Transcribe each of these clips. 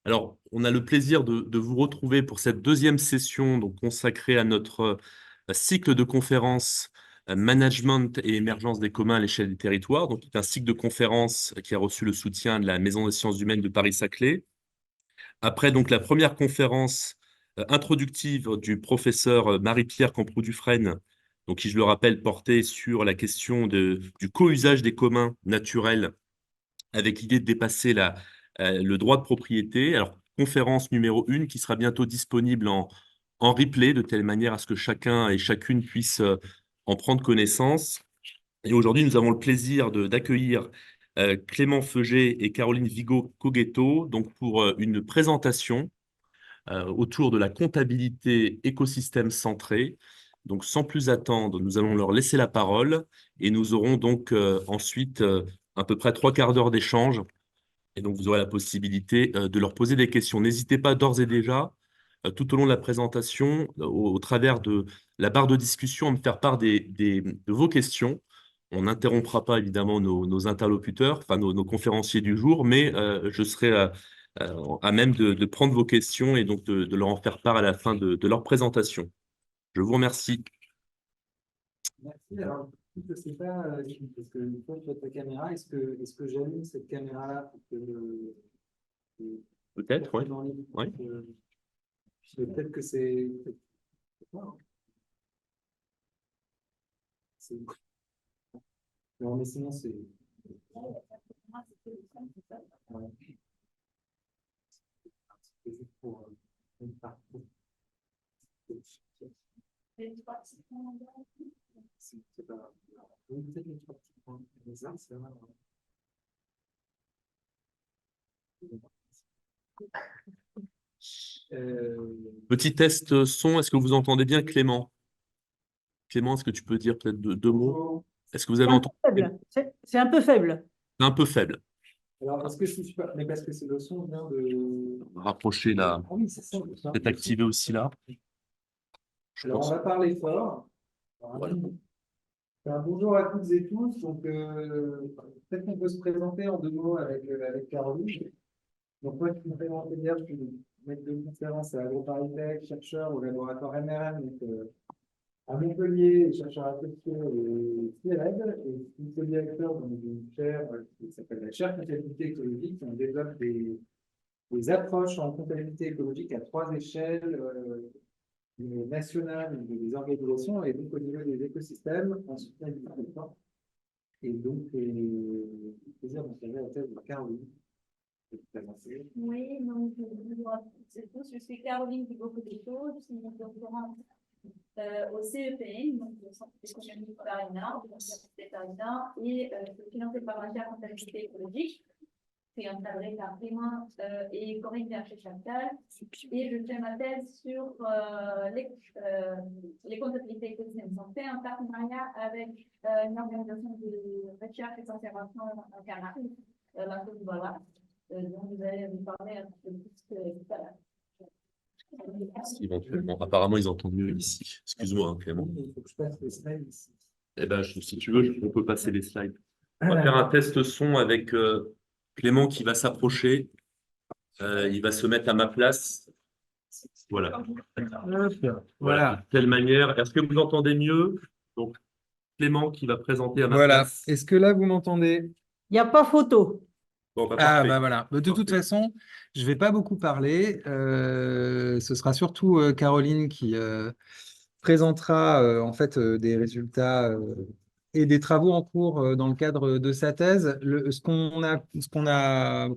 Alors, on a le plaisir de vous retrouver pour cette deuxième session donc, consacrée à notre cycle de conférences Management et émergence des communs à l'échelle des territoires. Donc, c'est un cycle de conférences qui a reçu le soutien de la Maison des sciences humaines de Paris-Saclay. Après donc, la première conférence introductive du professeur Marie-Pierre Camproux-Dufresne, donc, qui, je le rappelle, portait sur la question du co-usage des communs naturels avec l'idée de dépasser le droit de propriété. Alors, conférence numéro 1 qui sera bientôt disponible en replay, de telle manière à ce que chacun et chacune puisse en prendre connaissance. Et aujourd'hui, nous avons le plaisir d'accueillir Clément Feuget et Caroline Vigo-Coghetto donc pour une présentation autour de la comptabilité écosystème centré. Donc, sans plus attendre, nous allons leur laisser la parole et nous aurons donc ensuite à peu près 3/4 d'heure d'échange. Et donc, vous aurez la possibilité de leur poser des questions. N'hésitez pas d'ores et déjà, tout au long de la présentation, au travers de la barre de discussion, à me faire part de vos questions. On n'interrompra pas évidemment nos interlocuteurs, enfin nos conférenciers du jour, mais je serai à même de prendre vos questions et donc de leur en faire part à la fin de leur présentation. Je vous remercie. Merci. Alors, je ne sais pas, parce que toi, tu as ta caméra, est-ce que j'allume cette caméra-là pour Peut-être, oui. Ouais. Peut-être que c'est. Non, mais sinon, c'est. Ouais. C'est juste pour une partie. C'est pas grave. Oui, peut-être les 3 petits points. Mais ça, c'est vraiment. Petit test son, est-ce que vous entendez bien Clément? Clément, est-ce que tu peux dire peut-être deux mots? Est-ce que vous avez entendu? C'est un peu faible. C'est un peu faible. Alors, est-ce que je suis super. Mais parce que c'est le son vient de. Rapprocher là. Ah oui, c'est ça. Peut-être activer aussi là. Alors, on va parler fort. Voilà. Bonjour à toutes et tous. Donc, peut-être qu'on peut se présenter en 2 mots avec Caroline. Donc, moi, je me présente hier, je suis maître de conférence à AgroParisTech, chercheur au laboratoire MRM, donc, à Montpellier, chercheur associé au CIRED, et je suis co-directeur d'une chaire qui s'appelle la chaire comptabilité écologique. On développe des approches en comptabilité écologique à 3 échelles. Nationales des organisations et donc au niveau des écosystèmes en soutien du développement. Et donc, plaisir d'entendre la thèse de Caroline. Oui, donc bonjour à toutes et tous. Je suis Caroline Vigo-Coghetto, je suis doctorante au CEPN, donc le Centre d'économie Paris-Nord, de l'Université Paris-Nord, et je suis financée par la chaire comptabilité écologique, qui est encadrée par Clément et Corinne Berger-Chantal. Et je fais ma thèse sur les comptabilités écosystèmes santé en partenariat avec une organisation de recherche et conservation en Caraïbes, la Côte d'Ivoire, dont vous allez vous parler un peu plus tout à l'heure. Éventuellement. Apparemment, ils entendent mieux ici. Excuse-moi, hein, Clément. Il faut que je passe les slides ici. Eh ben, si tu veux, on peut passer les slides. On va faire un test son avec Clément qui va s'approcher. Il va se mettre à ma place. Voilà. Voilà. De telle manière. Est-ce que vous entendez mieux? Donc, Clément qui va présenter à ma place. Est-ce que là, vous m'entendez? Il n'y a pas photo. Bon, bah, Ah, parfait. bah voilà. De toute façon, je ne vais pas beaucoup parler. Ce sera surtout Caroline qui présentera en fait des résultats et des travaux en cours dans le cadre de sa thèse. Ce qu'on a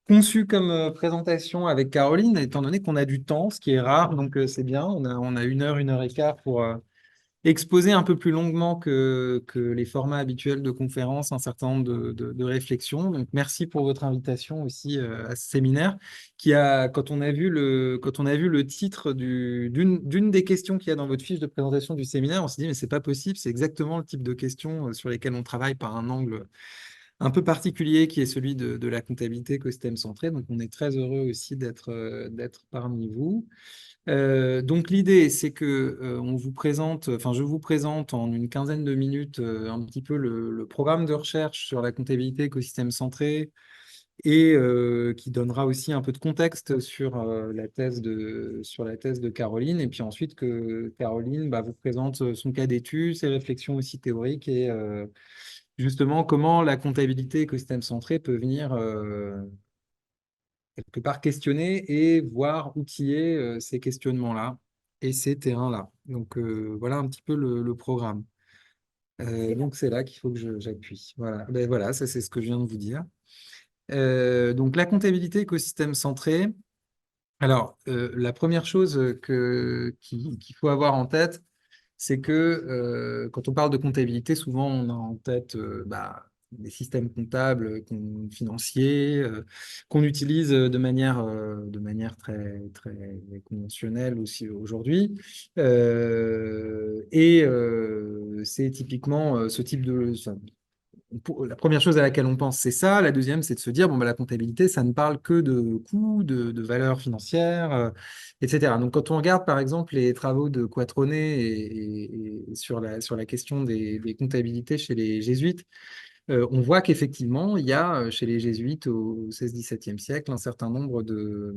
conçu comme présentation avec Caroline, étant donné qu'on a du temps, ce qui est rare, donc c'est bien. On a 1 heure et quart pour exposer un peu plus longuement que les formats habituels de conférences un certain nombre de réflexions. Donc, merci pour votre invitation aussi à ce séminaire quand on a vu le titre d'une des questions qu'il y a dans votre fiche de présentation du séminaire, on s'est dit, mais c'est pas possible, c'est exactement le type de questions sur lesquelles on travaille par un angle un peu particulier qui est celui de la comptabilité écosystème centré. Donc, on est très heureux aussi d'être parmi vous. Donc l'idée, c'est que je vous présente en une quinzaine de minutes un petit peu le programme de recherche sur la comptabilité écosystème centré et qui donnera aussi un peu de contexte sur sur la thèse de Caroline. Et puis ensuite que Caroline vous présente son cas d'étude, ses réflexions aussi théoriques et justement comment la comptabilité écosystème centré peut venir quelque part questionner et voir outiller ces questionnements-là et ces terrains-là. Donc voilà un petit peu le programme. Donc c'est là qu'il faut que j'appuie. Voilà, ben voilà, ça c'est ce que je viens de vous dire. Donc la comptabilité écosystème centré. Alors la première chose qu'il faut avoir en tête, c'est que quand on parle de comptabilité, souvent on a en tête des systèmes comptables financiers qu'on utilise de manière très, très conventionnelle aussi aujourd'hui. C'est typiquement ce type la première chose à laquelle on pense, c'est ça. La deuxième, c'est de se dire, bon, la comptabilité, ça ne parle que de coûts, de valeurs financières, etc. Donc, quand on regarde, par exemple, les travaux de Quattrone et sur la question des comptabilités chez les jésuites, on voit qu'effectivement, il y a chez les jésuites au XVI-XVIIe siècle un certain nombre de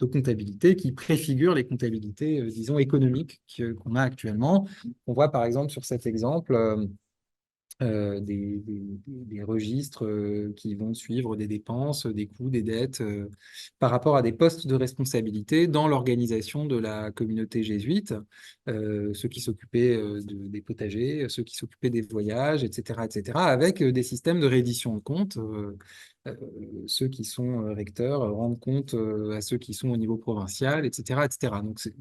comptabilités qui préfigurent les comptabilités, disons, économiques qu'on a actuellement. On voit, par exemple, sur cet exemple, des registres qui vont suivre des dépenses, des coûts, des dettes par rapport à des postes de responsabilité dans l'organisation de la communauté jésuite, ceux qui s'occupaient des potagers, ceux qui s'occupaient des voyages, etc., avec des systèmes de reddition de comptes. Ceux qui sont recteurs rendent compte à ceux qui sont au niveau provincial, etc., etc. Donc, c'est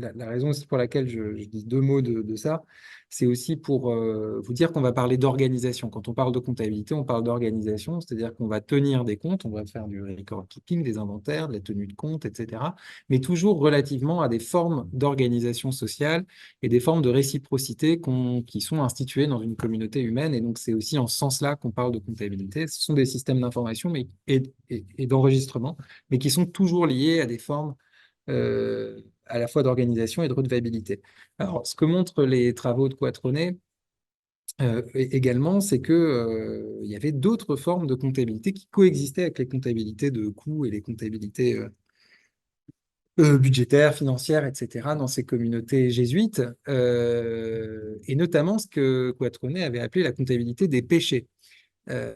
la raison aussi pour laquelle je dis deux mots de ça, c'est aussi pour vous dire qu'on va parler d'organisation. Quand on parle de comptabilité, on parle d'organisation, c'est-à-dire qu'on va tenir des comptes, on va faire du record keeping, des inventaires, de la tenue de compte, etc. Mais toujours relativement à des formes d'organisation sociale et des formes de réciprocité qui sont instituées dans une communauté humaine. Et donc, c'est aussi en ce sens-là qu'on parle de comptabilité. Ce sont des systèmes d'information et d'enregistrement, mais qui sont toujours liés à des formes à la fois d'organisation et de redevabilité. Alors, ce que montrent les travaux de Quattrone également, c'est que il y avait d'autres formes de comptabilité qui coexistaient avec les comptabilités de coûts et les comptabilités budgétaires, financières, etc., dans ces communautés jésuites, et notamment ce que Quattrone avait appelé la comptabilité des péchés. Euh,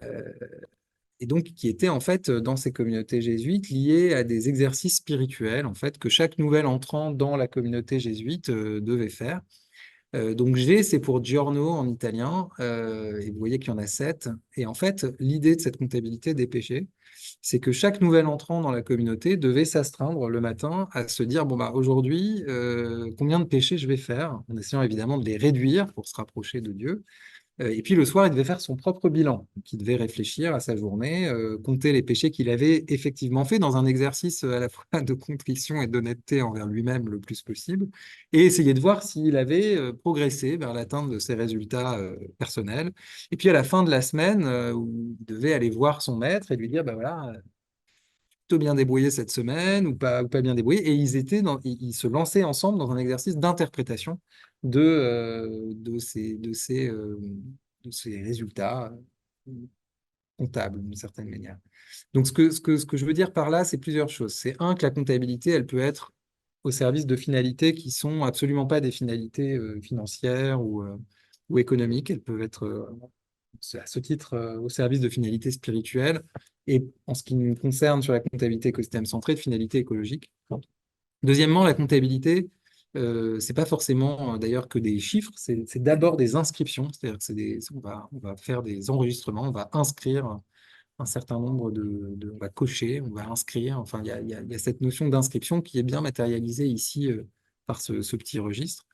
et donc qui était en fait dans ces communautés jésuites liées à des exercices spirituels en fait que chaque nouvel entrant dans la communauté jésuite devait faire. Donc G, c'est pour giorno en italien, et vous voyez qu'il y en a 7. Et en fait, l'idée de cette comptabilité des péchés, c'est que chaque nouvel entrant dans la communauté devait s'astreindre le matin à se dire, bon aujourd'hui, combien de péchés je vais faire, en essayant évidemment de les réduire pour se rapprocher de Dieu. Et puis le soir, il devait faire son propre bilan. Donc, il devait réfléchir à sa journée, compter les péchés qu'il avait effectivement fait dans un exercice à la fois de contrition et d'honnêteté envers lui-même le plus possible, et essayer de voir s'il avait progressé vers l'atteinte de ses résultats personnels. Et puis à la fin de la semaine, où il devait aller voir son maître et lui dire, bah voilà, plutôt bien débrouillé cette semaine ou pas bien débrouillé. Et ils se lançaient ensemble dans un exercice d'interprétation de ces résultats comptables d'une certaine manière. Donc, ce que je veux dire par là, c'est plusieurs choses. C'est un, que la comptabilité, elle peut être au service de finalités qui sont absolument pas des finalités financières ou économiques. Elles peuvent être à ce titre au service de finalités spirituelles et en ce qui nous concerne sur la comptabilité écosystème centré, de finalités écologiques. Deuxièmement, la comptabilité, c'est pas forcément d'ailleurs que des chiffres, c'est d'abord des inscriptions, c'est-à-dire que on va faire des enregistrements, on va inscrire un certain nombre on va cocher, on va inscrire, enfin il y a cette notion d'inscription qui est bien matérialisée ici par ce petit registre.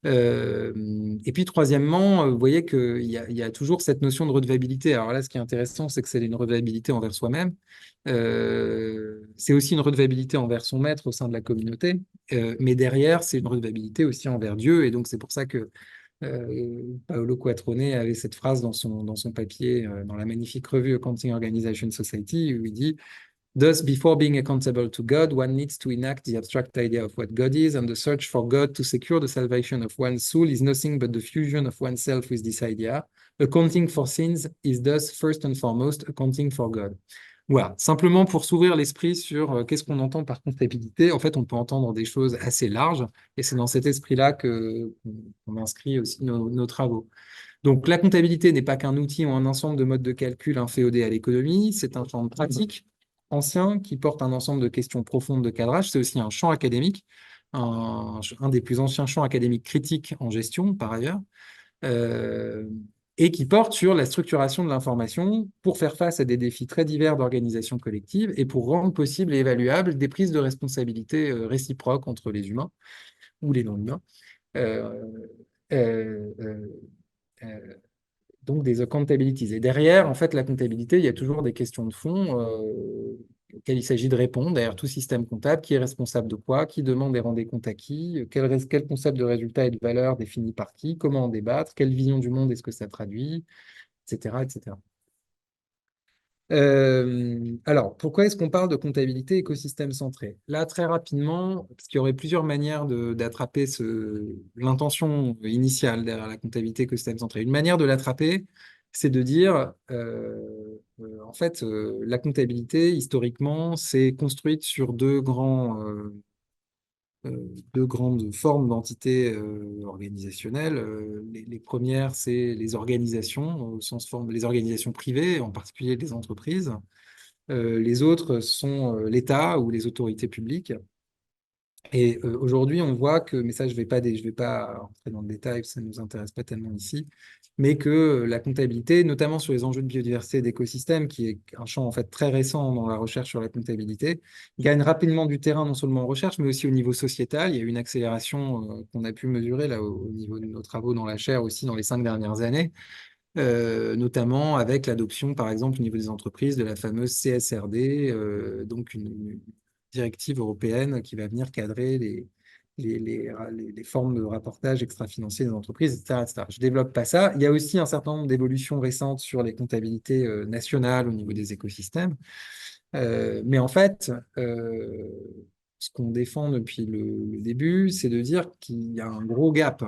Et puis troisièmement, vous voyez qu'il y a toujours cette notion de redevabilité. Alors là, ce qui est intéressant, c'est que c'est une redevabilité envers soi-même. C'est aussi une redevabilité envers son maître au sein de la communauté. Mais derrière, c'est une redevabilité aussi envers Dieu. Et donc, c'est pour ça que Paolo Quattrone avait cette phrase dans son papier, dans la magnifique revue Accounting Organization Society, où il dit Thus, before being accountable to God, one needs to enact the abstract idea of what God is, and the search for God to secure the salvation of one's soul is nothing but the fusion of oneself with this idea, Accounting for sins is thus first and foremost accounting for God. Voilà, simplement pour s'ouvrir l'esprit sur qu'est-ce qu'on entend par comptabilité. En fait, on peut entendre des choses assez larges, et c'est dans cet esprit-là qu'on inscrit aussi nos travaux. Donc, la comptabilité n'est pas qu'un outil ou un ensemble de modes de calcul inféodés à l'économie, c'est un champ pratique ancien qui porte un ensemble de questions profondes de cadrage. C'est aussi un champ académique, un des plus anciens champs académiques critiques en gestion, par ailleurs, euh, et qui porte sur la structuration de l'information pour faire face à des défis très divers d'organisation collective et pour rendre possible et évaluable des prises de responsabilité réciproques entre les humains ou les non-humains. Euh, euh, euh, euh, donc des accountabilities. Et derrière, en fait, la comptabilité, il y a toujours des questions de fond auxquelles il s'agit de répondre. Derrière tout système comptable, qui est responsable de quoi, qui demande et rend des comptes à qui, quel concept de résultat et de valeur défini par qui, comment en débattre, quelle vision du monde est-ce que ça traduit, etc., etc. Alors, pourquoi est-ce qu'on parle de comptabilité écosystème centré? Là, très rapidement, parce qu'il y aurait plusieurs manières d'attraper l'intention initiale derrière la comptabilité écosystème centré. Une manière de l'attraper, c'est de dire, en fait, la comptabilité, historiquement, c'est construite sur deux grandes formes d'entités organisationnelles. Les premières, c'est les organisations, au sens forme, les organisations privées, en particulier les entreprises. Les autres sont l'État ou les autorités publiques. Et aujourd'hui, on voit que, mais ça, je vais pas rentrer dans le détail, ça ne nous intéresse pas tellement ici, mais que la comptabilité, notamment sur les enjeux de biodiversité et d'écosystèmes, qui est un champ en fait très récent dans la recherche sur la comptabilité, gagne rapidement du terrain non seulement en recherche, mais aussi au niveau sociétal. Il y a eu une accélération qu'on a pu mesurer là au niveau de nos travaux dans la chaire aussi dans les 5 dernières années, notamment avec l'adoption, par exemple, au niveau des entreprises, de la fameuse CSRD, donc une directive européenne qui va venir cadrer les formes de rapportage extra-financier des entreprises, etc., etc. Je ne développe pas ça. Il y a aussi un certain nombre d'évolutions récentes sur les comptabilités nationales au niveau des écosystèmes. Mais en fait, ce qu'on défend depuis le début, c'est de dire qu'il y a un gros gap.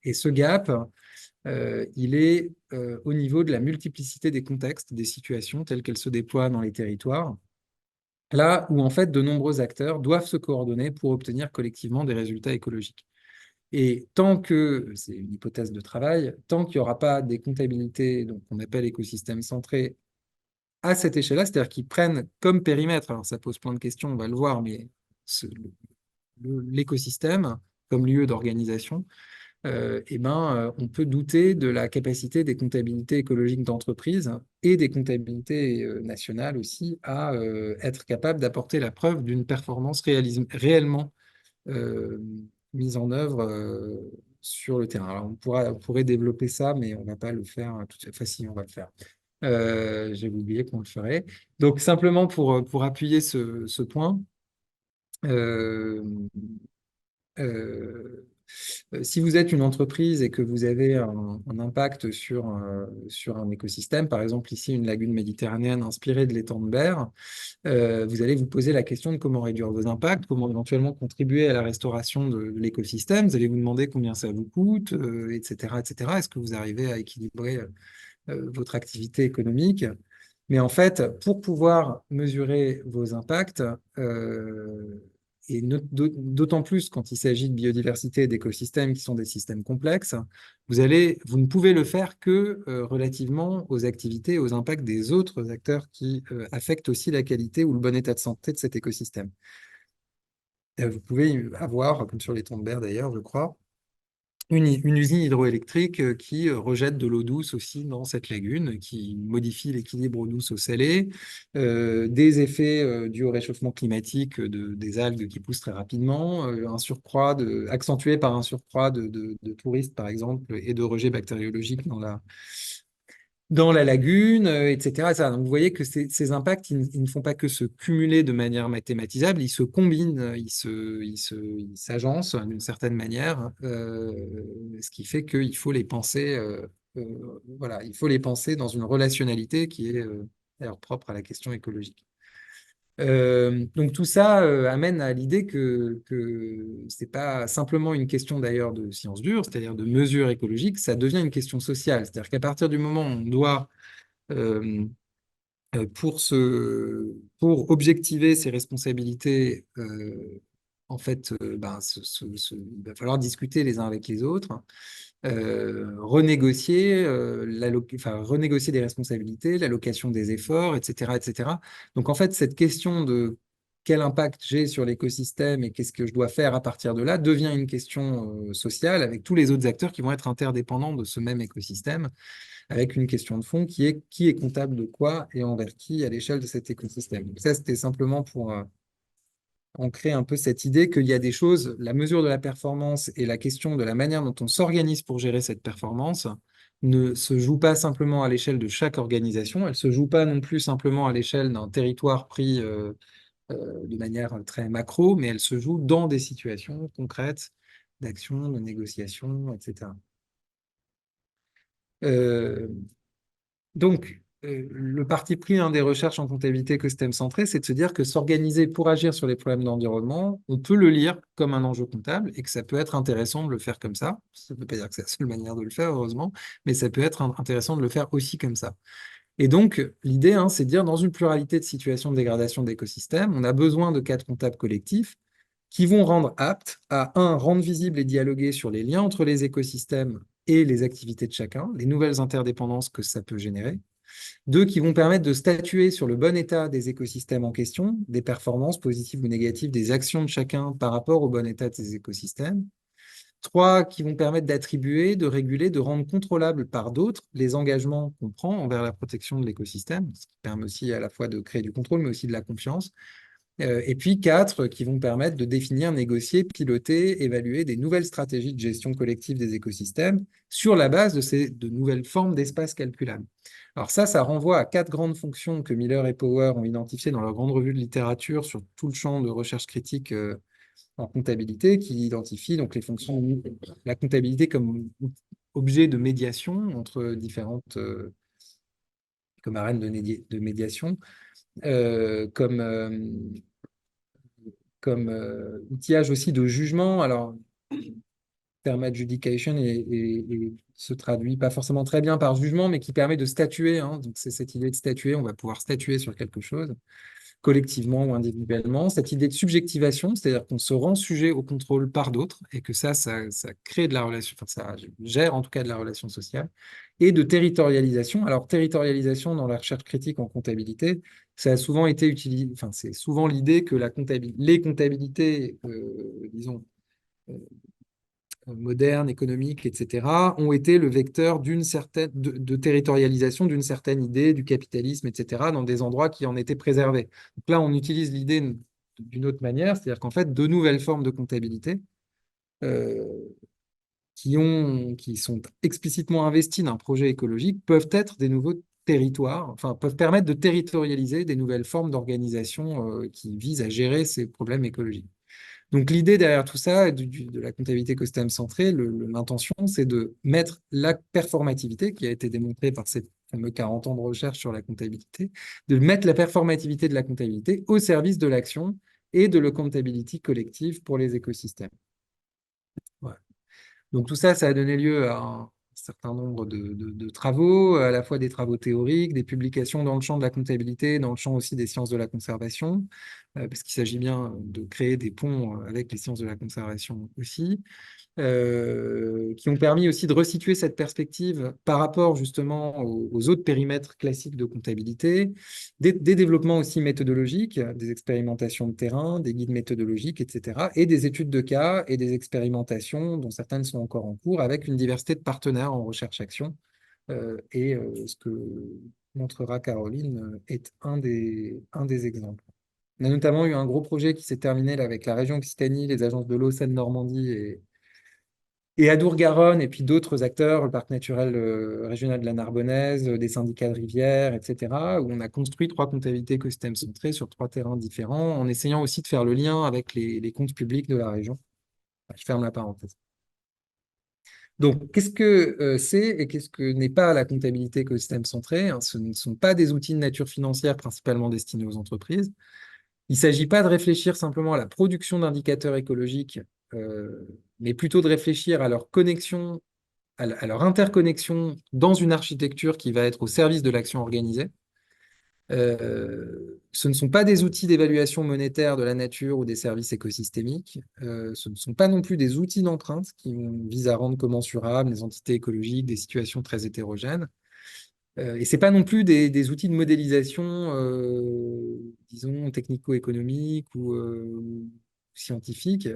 Et ce gap, il est au niveau de la multiplicité des contextes, des situations telles qu'elles se déploient dans les territoires, là où en fait de nombreux acteurs doivent se coordonner pour obtenir collectivement des résultats écologiques. Et tant que, c'est une hypothèse de travail, tant qu'il n'y aura pas des comptabilités, donc qu'on appelle écosystèmes centrés, à cette échelle-là, c'est-à-dire qu'ils prennent comme périmètre, alors ça pose plein de questions, on va le voir, mais l'écosystème comme lieu d'organisation, on peut douter de la capacité des comptabilités écologiques d'entreprise et des comptabilités nationales aussi à être capables d'apporter la preuve d'une performance réellement euh, mise en œuvre sur le terrain. Alors, on pourrait développer ça, mais on ne va pas le faire tout de suite. Enfin, si, on va le faire. J'avais oublié qu'on le ferait. Donc, simplement pour appuyer ce point, euh, euh, si vous êtes une entreprise et que vous avez un impact sur un écosystème, par exemple ici une lagune méditerranéenne inspirée de l'étang de Berre, vous allez vous poser la question de comment réduire vos impacts, comment éventuellement contribuer à la restauration de l'écosystème. Vous allez vous demander combien ça vous coûte, etc., etc. Est-ce que vous arrivez à équilibrer votre activité économique? Mais en fait, pour pouvoir mesurer vos impacts, et d'autant plus quand il s'agit de biodiversité et d'écosystèmes qui sont des systèmes complexes, vous ne pouvez le faire que relativement aux activités et aux impacts des autres acteurs qui affectent aussi la qualité ou le bon état de santé de cet écosystème. Vous pouvez avoir, comme sur les tons de berre d'ailleurs, je crois, une usine hydroélectrique qui rejette de l'eau douce aussi dans cette lagune, qui modifie l'équilibre eau douce eau salée, des effets dus au réchauffement climatique des algues qui poussent très rapidement, un surcroît accentué par un surcroît de touristes par exemple et de rejets bactériologiques dans la lagune, etc., etc. Donc, vous voyez que ces impacts, ils ne font pas que se cumuler de manière mathématisable, ils se combinent, ils s'agencent d'une certaine manière, ce qui fait qu'il faut les penser, voilà, il faut les penser dans une relationnalité qui est d'ailleurs propre à la question écologique. Donc tout ça amène à l'idée que c'est pas simplement une question d'ailleurs de sciences dures, c'est-à-dire de mesures écologiques, ça devient une question sociale. C'est-à-dire qu'à partir du moment où on doit, euh, pour objectiver ses responsabilités, en fait, ben, il va falloir discuter les uns avec les autres, renégocier, enfin, renégocier des responsabilités, l'allocation des efforts, etc., etc. Donc, en fait, cette question de quel impact j'ai sur l'écosystème et qu'est-ce que je dois faire à partir de là devient une question sociale avec tous les autres acteurs qui vont être interdépendants de ce même écosystème, avec une question de fond qui est comptable de quoi et envers qui à l'échelle de cet écosystème. Donc ça, c'était simplement pour ancrer un peu cette idée qu'il y a des choses, la mesure de la performance et la question de la manière dont on s'organise pour gérer cette performance ne se joue pas simplement à l'échelle de chaque organisation, elle se joue pas non plus simplement à l'échelle d'un territoire pris de manière très macro, mais elle se joue dans des situations concrètes d'action, de négociation, etc. Euh, le parti pris des recherches en comptabilité écosystème centré, c'est de se dire que s'organiser pour agir sur les problèmes d'environnement, on peut le lire comme un enjeu comptable et que ça peut être intéressant de le faire comme ça. Ça ne veut pas dire que c'est la seule manière de le faire, heureusement, mais ça peut être intéressant de le faire aussi comme ça. Et donc, l'idée, c'est de dire dans une pluralité de situations de dégradation d'écosystèmes, on a besoin de cadres comptables collectifs qui vont rendre aptes à, rendre visibles et dialoguer sur les liens entre les écosystèmes et les activités de chacun, les nouvelles interdépendances que ça peut générer. Deux, qui vont permettre de statuer sur le bon état des écosystèmes en question, des performances positives ou négatives des actions de chacun par rapport au bon état de ces écosystèmes. Trois, qui vont permettre d'attribuer, de réguler, de rendre contrôlables par d'autres les engagements qu'on prend envers la protection de l'écosystème, ce qui permet aussi à la fois de créer du contrôle, mais aussi de la confiance. Et puis quatre, qui vont permettre de définir, négocier, piloter, évaluer des nouvelles stratégies de gestion collective des écosystèmes sur la base de nouvelles formes d'espace calculables. Alors ça renvoie à quatre grandes fonctions que Miller et Power ont identifiées dans leur grande revue de littérature sur tout le champ de recherche critique en comptabilité, qui identifient donc les fonctions de la comptabilité comme objet de médiation entre différentes comme arènes de médiation, comme outillage aussi de jugement. Alors, le terme adjudication se traduit pas forcément très bien par jugement, mais qui permet de statuer. Donc, c'est cette idée de statuer. On va pouvoir statuer sur quelque chose, collectivement ou individuellement. Cette idée de subjectivation, c'est-à-dire qu'on se rend sujet au contrôle par d'autres et que ça crée de la relation, enfin, ça gère en tout cas de la relation sociale. Et de territorialisation. Alors, territorialisation dans la recherche critique en comptabilité, ça a souvent été utilisé, enfin, c'est souvent l'idée que les comptabilités, disons, euh, modernes, économiques, etc., ont été le vecteur de territorialisation d'une certaine idée du capitalisme, etc., dans des endroits qui en étaient préservés. Donc là, on utilise l'idée d'une autre manière, c'est-à-dire qu'en fait, de nouvelles formes de comptabilité euh, qui sont explicitement investis d'un projet écologique peuvent être des nouveaux territoires, enfin peuvent permettre de territorialiser des nouvelles formes d'organisation qui visent à gérer ces problèmes écologiques. Donc l'idée derrière tout ça, de la comptabilité écosystème centrée, l'intention, c'est de mettre la performativité, qui a été démontrée par ces fameux 40 ans de recherche sur la comptabilité, de mettre la performativité de la comptabilité au service de l'action et de l'accountability collective pour les écosystèmes. Voilà. Donc tout ça, ça a donné lieu à un certain nombre de travaux, à la fois des travaux théoriques, des publications dans le champ de la comptabilité, dans le champ aussi des sciences de la conservation, parce qu'il s'agit bien de créer des ponts avec les sciences de la conservation aussi, qui ont permis aussi de resituer cette perspective par rapport justement aux autres périmètres classiques de comptabilité, des développements aussi méthodologiques, des expérimentations de terrain, des guides méthodologiques, etc., et des études de cas et des expérimentations dont certaines sont encore en cours avec une diversité de partenaires en recherche-action. Ce que montrera Caroline est un des exemples. On a notamment eu un gros projet qui s'est terminé là, avec la région Occitanie, les agences de l'eau Seine-Normandie et Adour-Garonne, et puis d'autres acteurs, le parc naturel régional de la Narbonnaise, des syndicats de rivières, etc., où on a construit 3 comptabilités écosystèmes centrés sur 3 terrains différents, en essayant aussi de faire le lien avec les comptes publics de la région. Je ferme la parenthèse. Donc, qu'est-ce que c'est et qu'est-ce que n'est pas la comptabilité écosystème centrée? Ce ne sont pas des outils de nature financière principalement destinés aux entreprises. Il ne s'agit pas de réfléchir simplement à la production d'indicateurs écologiques, mais plutôt de réfléchir à leur connexion, à leur interconnexion dans une architecture qui va être au service de l'action organisée. Ce ne sont pas des outils d'évaluation monétaire de la nature ou des services écosystémiques. Ce ne sont pas non plus des outils d'empreinte qui visent à rendre commensurables des entités écologiques, des situations très hétérogènes. Et ce n'est pas non plus des outils de modélisation, disons, technico-économiques ou scientifiques,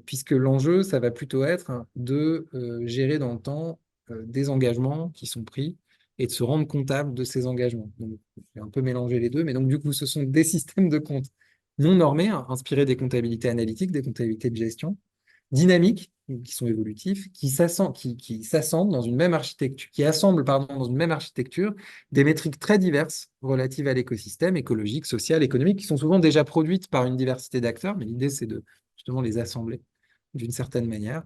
puisque l'enjeu, ça va plutôt être de gérer dans le temps des engagements qui sont pris et de se rendre comptable de ces engagements. Donc, j'ai un peu mélangé les deux, mais donc du coup, ce sont des systèmes de compte non normés, hein, inspirés des comptabilités analytiques, des comptabilités de gestion, dynamiques, qui sont évolutifs, qui s'assemblent dans une même architecture, qui assemblent, pardon, dans une même architecture des métriques très diverses relatives à l'écosystème écologique, social, économique, qui sont souvent déjà produites par une diversité d'acteurs, mais l'idée, c'est de justement les assembler d'une certaine manière.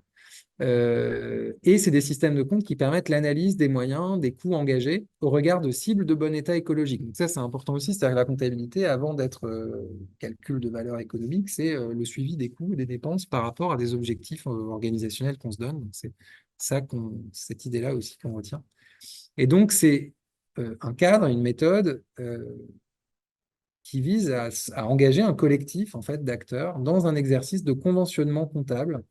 Et c'est des systèmes de compte qui permettent l'analyse des moyens, des coûts engagés au regard de cibles de bon état écologique. Donc ça, c'est important aussi, c'est-à-dire que la comptabilité, avant d'être calcul de valeur économique, c'est le suivi des coûts et des dépenses par rapport à des objectifs organisationnels qu'on se donne. Donc c'est ça cette idée-là aussi qu'on retient. Et donc c'est un cadre, une méthode qui vise à engager un collectif en fait d'acteurs dans un exercice de conventionnement comptable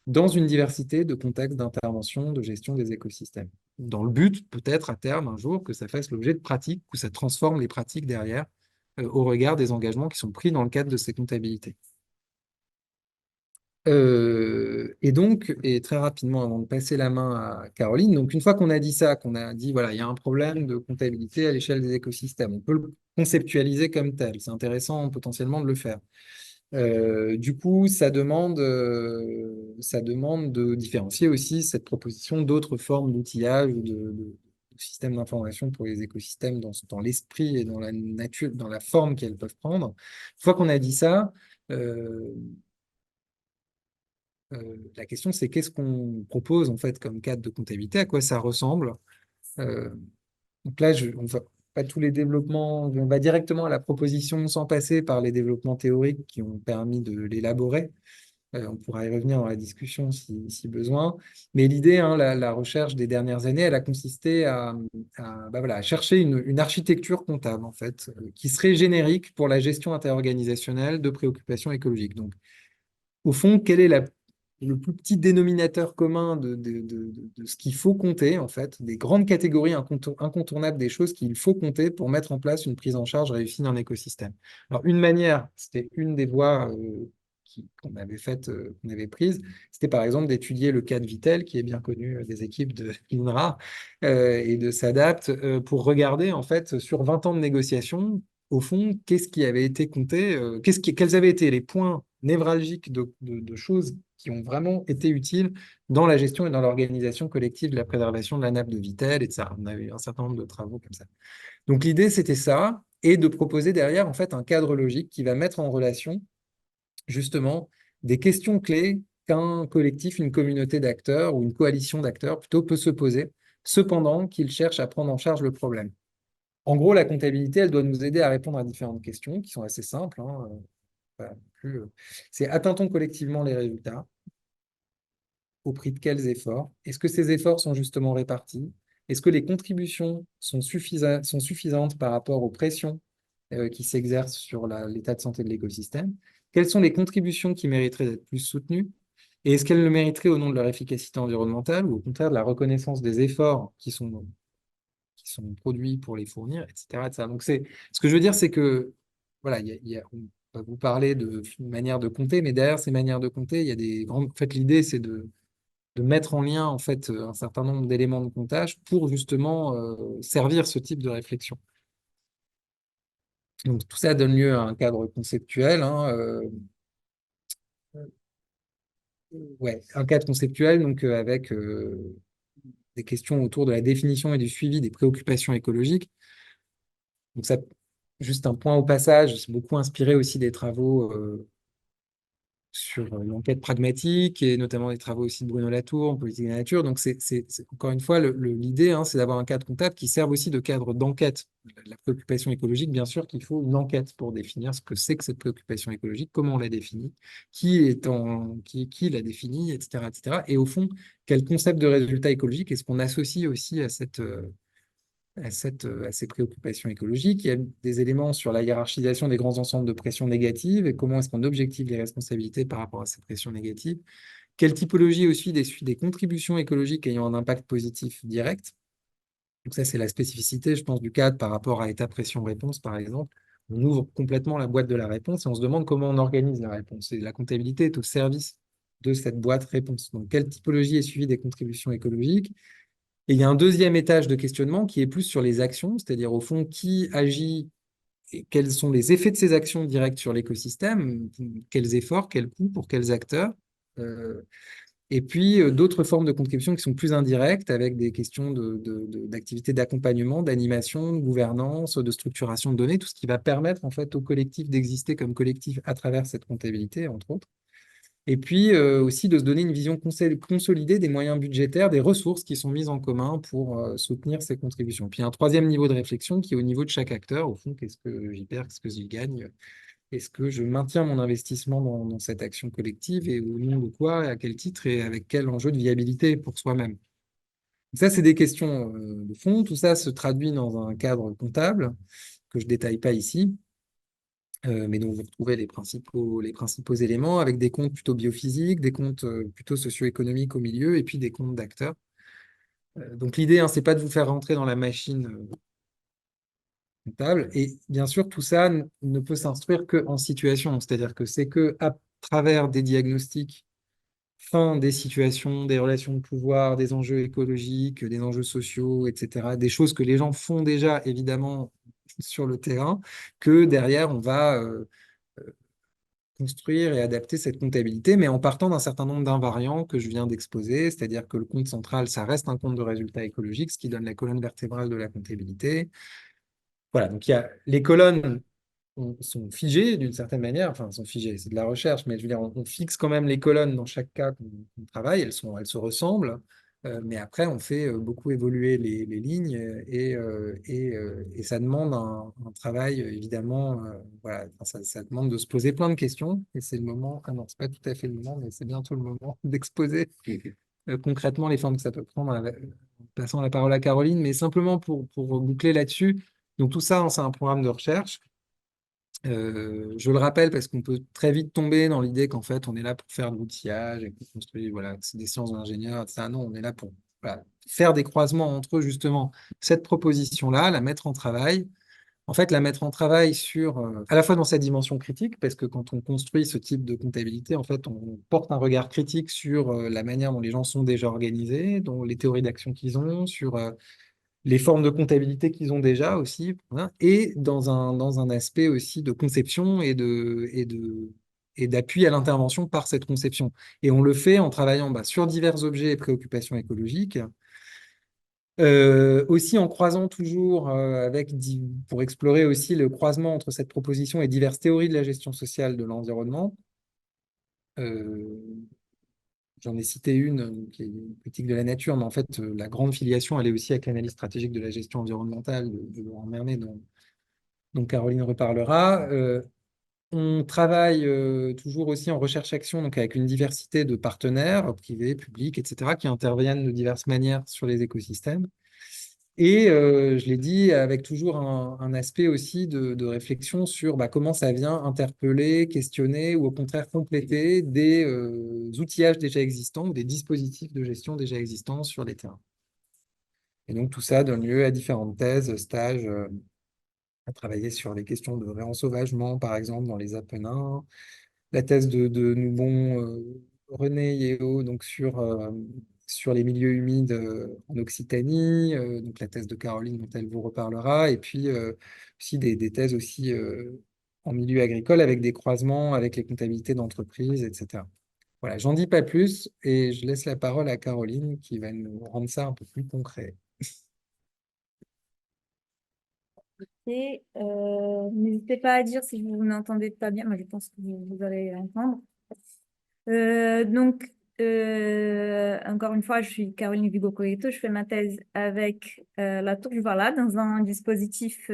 dans une diversité de contextes d'intervention, de gestion des écosystèmes. Dans le but, peut-être à terme, un jour, que ça fasse l'objet de pratiques, que ça transforme les pratiques derrière au regard des engagements qui sont pris dans le cadre de ces comptabilités. Et donc, et très rapidement, avant de passer la main à Caroline, donc une fois qu'on a dit ça, qu'on a dit, voilà, il y a un problème de comptabilité à l'échelle des écosystèmes, on peut le conceptualiser comme tel, c'est intéressant potentiellement de le faire. Du coup, ça demande de différencier aussi cette proposition d'autres formes d'outillage ou de systèmes d'information pour les écosystèmes dans l'esprit et dans la nature, dans la forme qu'elles peuvent prendre. Une fois qu'on a dit ça, la question c'est qu'est-ce qu'on propose en fait comme cadre de comptabilité, à quoi ça ressemble. Euh, donc là, on va pas tous les développements, on va directement à la proposition sans passer par les développements théoriques qui ont permis de l'élaborer. On pourra y revenir dans la discussion si besoin. Mais l'idée, hein, la recherche des dernières années, elle a consisté bah voilà, à chercher une architecture comptable, en fait, qui serait générique pour la gestion interorganisationnelle de préoccupations écologiques. Donc, au fond, quel est le plus petit dénominateur commun de ce qu'il faut compter, en fait, des grandes catégories incontournables des choses qu'il faut compter pour mettre en place une prise en charge réussie d'un écosystème. Alors, une manière, c'était une des voies qu'on avait faites, qu'on avait prises, c'était par exemple d'étudier le cas de Vittel, qui est bien connu des équipes de l'INRA et de SADAPT, pour regarder, en fait, sur 20 ans de négociations, au fond, qu'est-ce qui avait été compté, quels avaient été les points névralgiques de choses qui ont vraiment été utiles dans la gestion et dans l'organisation collective de la préservation de la nappe de Vittel, et ça. On avait eu un certain nombre de travaux comme ça. Donc l'idée, c'était ça, et de proposer derrière, en fait, un cadre logique qui va mettre en relation, justement, des questions clés qu'un collectif, une communauté d'acteurs ou une coalition d'acteurs plutôt peut se poser, cependant qu'il cherche à prendre en charge le problème. En gros, la comptabilité, elle doit nous aider à répondre à différentes questions qui sont assez simples, hein, c'est atteint-on collectivement les résultats? Au prix de quels efforts? Est-ce que ces efforts sont justement répartis? Est-ce que les contributions sont suffisantes par rapport aux pressions qui s'exercent sur l'état de santé de l'écosystème? Quelles sont les contributions qui mériteraient d'être plus soutenues? Et est-ce qu'elles le mériteraient au nom de leur efficacité environnementale ou au contraire de la reconnaissance des efforts qui sont produits pour les fournir, etc. etc. Donc, ce que je veux dire, c'est que, voilà, on va vous parler de manière de compter, mais derrière ces manières de compter, il y a des grandes. En fait, l'idée, c'est de mettre en lien, en fait, un certain nombre d'éléments de comptage pour justement servir ce type de réflexion. Donc, tout ça donne lieu à un cadre conceptuel, hein, ouais, un cadre conceptuel, donc avec des questions autour de la définition et du suivi des préoccupations écologiques. Donc ça, juste un point au passage, c'est beaucoup inspiré aussi des travaux l'enquête pragmatique et notamment les travaux aussi de Bruno Latour en politique de la nature. Donc, encore une fois, l'idée, hein, c'est d'avoir un cadre comptable qui serve aussi de cadre d'enquête. La préoccupation écologique, bien sûr qu'il faut une enquête pour définir ce que c'est que cette préoccupation écologique, comment on la définit, qui l'a définit, etc., etc. Et au fond, quel concept de résultat écologique est-ce qu'on associe aussi à ces préoccupations écologiques. Il y a des éléments sur la hiérarchisation des grands ensembles de pression négatives et comment est-ce qu'on objective les responsabilités par rapport à ces pressions négatives. Quelle typologie aussi des contributions écologiques ayant un impact positif direct. Donc ça, c'est la spécificité, je pense, du cadre par rapport à état pression-réponse, par exemple. On ouvre complètement la boîte de la réponse et on se demande comment on organise la réponse. Et la comptabilité est au service de cette boîte réponse. Donc, quelle typologie est suivie des contributions écologiques? Et il y a un deuxième étage de questionnement qui est plus sur les actions, c'est-à-dire au fond qui agit et quels sont les effets de ces actions directes sur l'écosystème, quels efforts, quels coûts pour quels acteurs. Euh, et puis d'autres formes de contribution qui sont plus indirectes avec des questions d'activités d'accompagnement, d'animation, de gouvernance, de structuration de données, tout ce qui va permettre en fait au collectif d'exister comme collectif à travers cette comptabilité, entre autres. Et puis aussi de se donner une vision consolidée des moyens budgétaires, des ressources qui sont mises en commun pour soutenir ces contributions. Puis un troisième niveau de réflexion qui est au niveau de chaque acteur. Au fond, qu'est-ce que j'y perds, qu'est-ce que j'y gagne? Est-ce que je maintiens mon investissement dans cette action collective et au nom de quoi, à quel titre et avec quel enjeu de viabilité pour soi-même? Donc ça, c'est des questions de fond. Tout ça se traduit dans un cadre comptable que je ne détaille pas ici, mais dont vous retrouvez les principaux éléments avec des comptes plutôt biophysiques, des comptes plutôt socio-économiques au milieu, et puis des comptes d'acteurs. Donc l'idée, hein, c'est pas de vous faire rentrer dans la machine comptable. Et bien sûr, tout ça ne peut s'instruire qu'en situation. C'est-à-dire que c'est que à travers des diagnostics fins des situations, des relations de pouvoir, des enjeux écologiques, des enjeux sociaux, etc., des choses que les gens font déjà, évidemment, sur le terrain, que derrière, on va construire et adapter cette comptabilité, mais en partant d'un certain nombre d'invariants que je viens d'exposer, c'est-à-dire que le compte central, ça reste un compte de résultats écologiques, ce qui donne la colonne vertébrale de la comptabilité. Voilà, donc il y a les colonnes sont figées d'une certaine manière, enfin, sont figées, c'est de la recherche, mais je veux dire, on fixe quand même les colonnes dans chaque cas qu'on travaille, elles se ressemblent, mais après, on fait beaucoup évoluer les lignes et ça demande un travail, évidemment, voilà, enfin, ça demande de se poser plein de questions, et c'est le moment, ah non, c'est pas tout à fait le moment, mais c'est bientôt le moment d'exposer concrètement les formes que ça peut prendre, en passant la parole à Caroline, mais simplement pour boucler là-dessus. Donc tout ça, hein, c'est un programme de recherche. Je le rappelle parce qu'on peut très vite tomber dans l'idée qu'en fait, on est là pour faire de l'outillage et pour construire, voilà, c'est des sciences d'ingénieur, etc. Non, on est là pour voilà, faire des croisements entre justement cette proposition-là, la mettre en travail. En fait, la mettre en travail sur, à la fois dans sa dimension critique, parce que quand on construit ce type de comptabilité, en fait, on porte un regard critique sur la manière dont les gens sont déjà organisés, dont les théories d'action qu'ils ont, sur les formes de comptabilité qu'ils ont déjà aussi, hein, et dans un aspect aussi de conception et d'appui à l'intervention par cette conception. Et on le fait en travaillant sur divers objets et préoccupations écologiques, aussi en croisant toujours pour explorer aussi le croisement entre cette proposition et diverses théories de la gestion sociale de l'environnement. Euh, J'en ai cité une qui est une critique de la nature, mais en fait, la grande filiation, elle est aussi avec l'analyse stratégique de la gestion environnementale de Laurent Mermet, dont Caroline reparlera. On travaille toujours aussi en recherche-action, donc avec une diversité de partenaires, privés, publics, etc., qui interviennent de diverses manières sur les écosystèmes. Et je l'ai dit, avec toujours un aspect aussi de réflexion sur comment ça vient interpeller, questionner ou au contraire compléter des outillages déjà existants ou des dispositifs de gestion déjà existants sur les terrains. Et donc tout ça donne lieu à différentes thèses, stages, à travailler sur les questions de réensauvagement, par exemple, dans les Apennins, la thèse de Noubon, René Yeo, donc sur les milieux humides en Occitanie, donc la thèse de Caroline dont elle vous reparlera, et puis aussi des thèses aussi en milieu agricole avec des croisements avec les comptabilités d'entreprise, etc. Voilà, j'en dis pas plus et je laisse la parole à Caroline qui va nous rendre ça un peu plus concret. Et n'hésitez pas à dire si vous n'entendez pas bien. Moi, je pense que vous allez entendre. Encore une fois, je suis Caroline Vigo-Coleto. Je fais ma thèse avec la Tour du Voilà dans un dispositif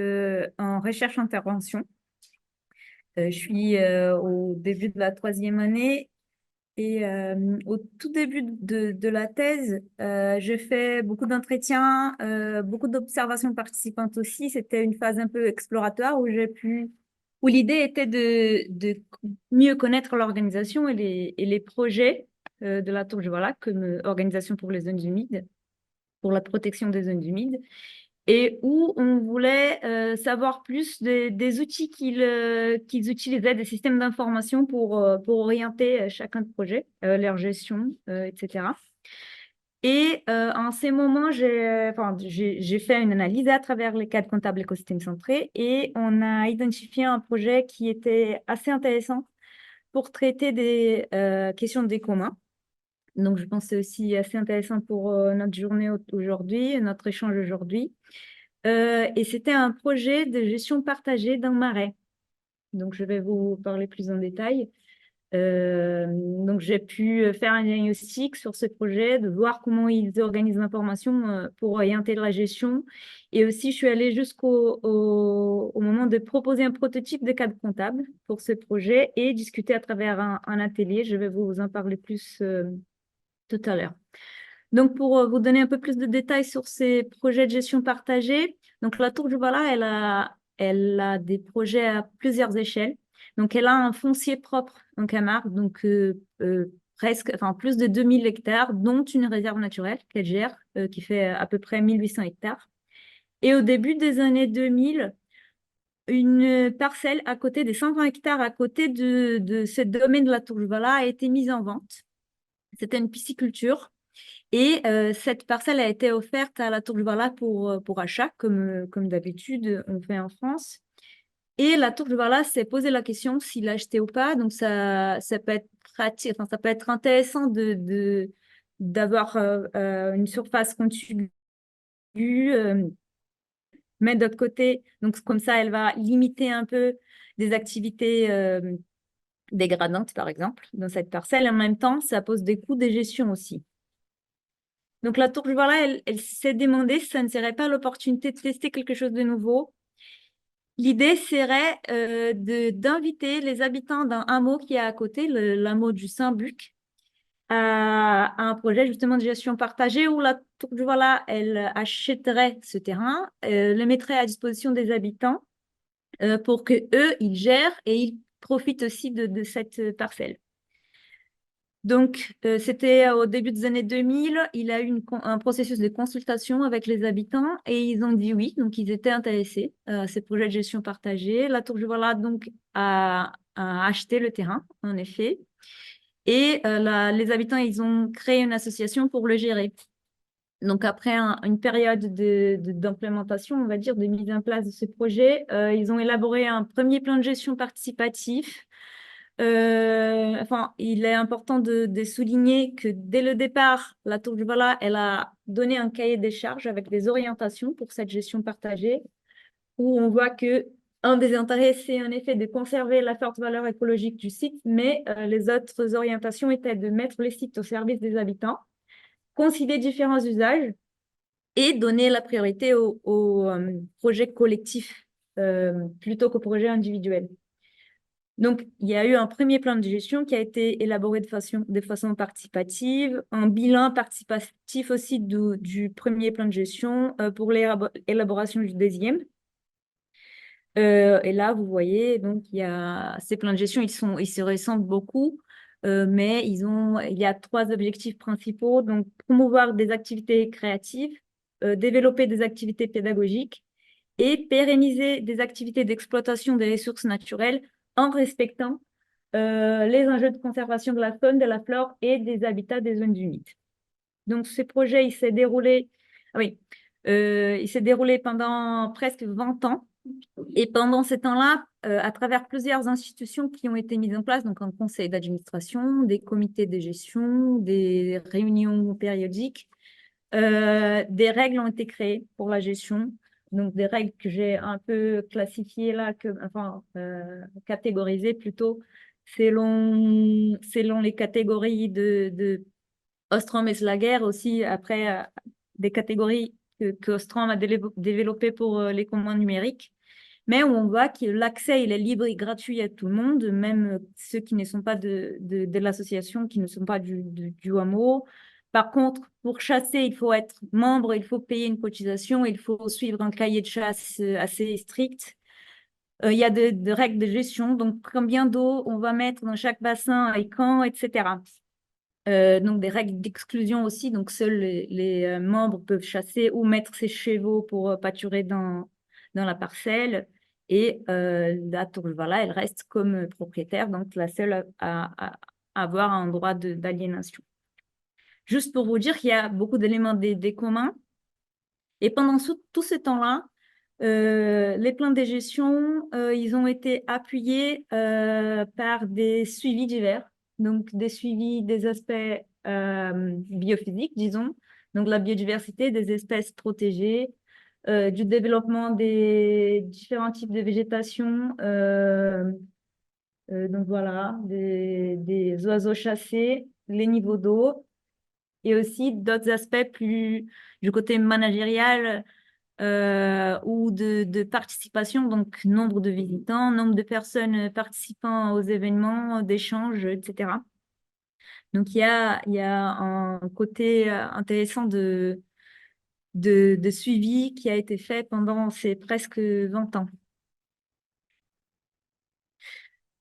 en recherche-intervention. Je suis au début de la troisième année et au tout début de la thèse, j'ai fait beaucoup d'entretiens, beaucoup d'observations participantes aussi. C'était une phase un peu exploratoire où l'idée était de mieux connaître l'organisation et les projets de la Tour du Voilà comme organisation pour les zones humides, pour la protection des zones humides et où on voulait savoir plus des outils qu'ils utilisaient, des systèmes d'information pour orienter chacun de projet, leur gestion, etc. Et en ces moments, j'ai fait une analyse à travers les cadres comptables écosystèmes centrés et on a identifié un projet qui était assez intéressant pour traiter des questions des communs. Donc, je pense que c'est aussi assez intéressant pour notre journée aujourd'hui, notre échange aujourd'hui. Et c'était un projet de gestion partagée d'un marais. Donc, je vais vous parler plus en détail. Donc, j'ai pu faire un diagnostic sur ce projet, de voir comment ils organisent l'information pour orienter la gestion. Et aussi, je suis allée au moment de proposer un prototype de cadre comptable pour ce projet et discuter à travers un atelier. Je vais vous en parler plus tout à l'heure. Donc, pour vous donner un peu plus de détails sur ces projets de gestion partagée, donc la Tour du Voilà, elle a des projets à plusieurs échelles. Donc, elle a un foncier propre en Camargue, donc plus de 2000 hectares, dont une réserve naturelle qu'elle gère, qui fait à peu près 1800 hectares. Et au début des années 2000, une parcelle à côté des 120 hectares à côté de ce domaine de la Tour du Voilà a été mise en vente. C'était une pisciculture. Et cette parcelle a été offerte à la Tour du Voilà pour achat, comme d'habitude on fait en France. Et la Tour du Voilà s'est posé la question s'il l'achetait ou pas. Donc ça peut être pratique, enfin, ça peut être intéressant d'avoir une surface contiguë. Mais d'autre côté, donc comme ça, elle va limiter un peu des activités dégradantes, par exemple, dans cette parcelle. Et en même temps, ça pose des coûts de gestion aussi. Donc, la Tour du Voilà, elle s'est demandé si ça ne serait pas l'opportunité de tester quelque chose de nouveau. L'idée serait d'inviter les habitants d'un hameau qui est à côté, l'hameau du Saint-Buc, à un projet justement de gestion partagée où la Tour du Voilà, elle achèterait ce terrain, le mettrait à disposition des habitants pour que eux ils gèrent et ils profitent aussi de cette parcelle. Donc, c'était au début des années 2000. Il a eu un processus de consultation avec les habitants et ils ont dit oui. Donc, ils étaient intéressés à ces projets de gestion partagée. La Tour du Voilà donc a acheté le terrain, en effet. Et les habitants, ils ont créé une association pour le gérer. Donc, après une période d'implémentation, on va dire, de mise en place de ce projet, ils ont élaboré un premier plan de gestion participatif. Il est important de souligner que dès le départ, la Tour du Voilà, elle a donné un cahier des charges avec des orientations pour cette gestion partagée, où on voit que un des intérêts, c'est en effet de conserver la forte valeur écologique du site, mais les autres orientations étaient de mettre les sites au service des habitants, concilier différents usages et donner la priorité aux projets collectifs plutôt qu'aux projets individuels. Donc, il y a eu un premier plan de gestion qui a été élaboré de façon participative, un bilan participatif aussi du premier plan de gestion pour l'élaboration du deuxième. Et là, vous voyez, donc, ces plans de gestion, ils se ressemblent beaucoup, mais il y a 3 objectifs principaux. Donc, promouvoir des activités créatives, développer des activités pédagogiques et pérenniser des activités d'exploitation des ressources naturelles en respectant les enjeux de conservation de la faune, de la flore et des habitats des zones humides. Donc, ce projet, il s'est déroulé pendant presque 20 ans. Et pendant ces temps-là, à travers plusieurs institutions qui ont été mises en place, donc un conseil d'administration, des comités de gestion, des réunions périodiques, des règles ont été créées pour la gestion. Donc, des règles que j'ai un peu classifiées là, catégorisées plutôt. selon les catégories de Ostrom et Slager, aussi après des catégories que Ostrom a développées pour les communs numériques, mais où on voit que l'accès il est libre et gratuit à tout le monde, même ceux qui ne sont pas de l'association, qui ne sont pas du hameau. Par contre, pour chasser, il faut être membre, il faut payer une cotisation, il faut suivre un cahier de chasse assez strict. Il y a de règles de gestion, donc combien d'eau on va mettre dans chaque bassin et quand, etc. Donc des règles d'exclusion aussi, donc seuls les membres peuvent chasser ou mettre ses chevaux pour pâturer dans la parcelle. Et la Tourvala, elle reste comme propriétaire, donc la seule à avoir un droit d'aliénation. Juste pour vous dire qu'il y a beaucoup d'éléments des communs. Et pendant tout ce temps-là, les plans de gestion, ils ont été appuyés par des suivis divers, donc des suivis des aspects biophysiques, disons, donc la biodiversité des espèces protégées, du développement des différents types de végétation, donc voilà, des oiseaux chassés, les niveaux d'eau, et aussi d'autres aspects plus du côté managérial, ou de participation, donc nombre de visitants, nombre de personnes participant aux événements, d'échanges, etc. Donc, il y a un côté intéressant de suivi qui a été fait pendant ces presque 20 ans.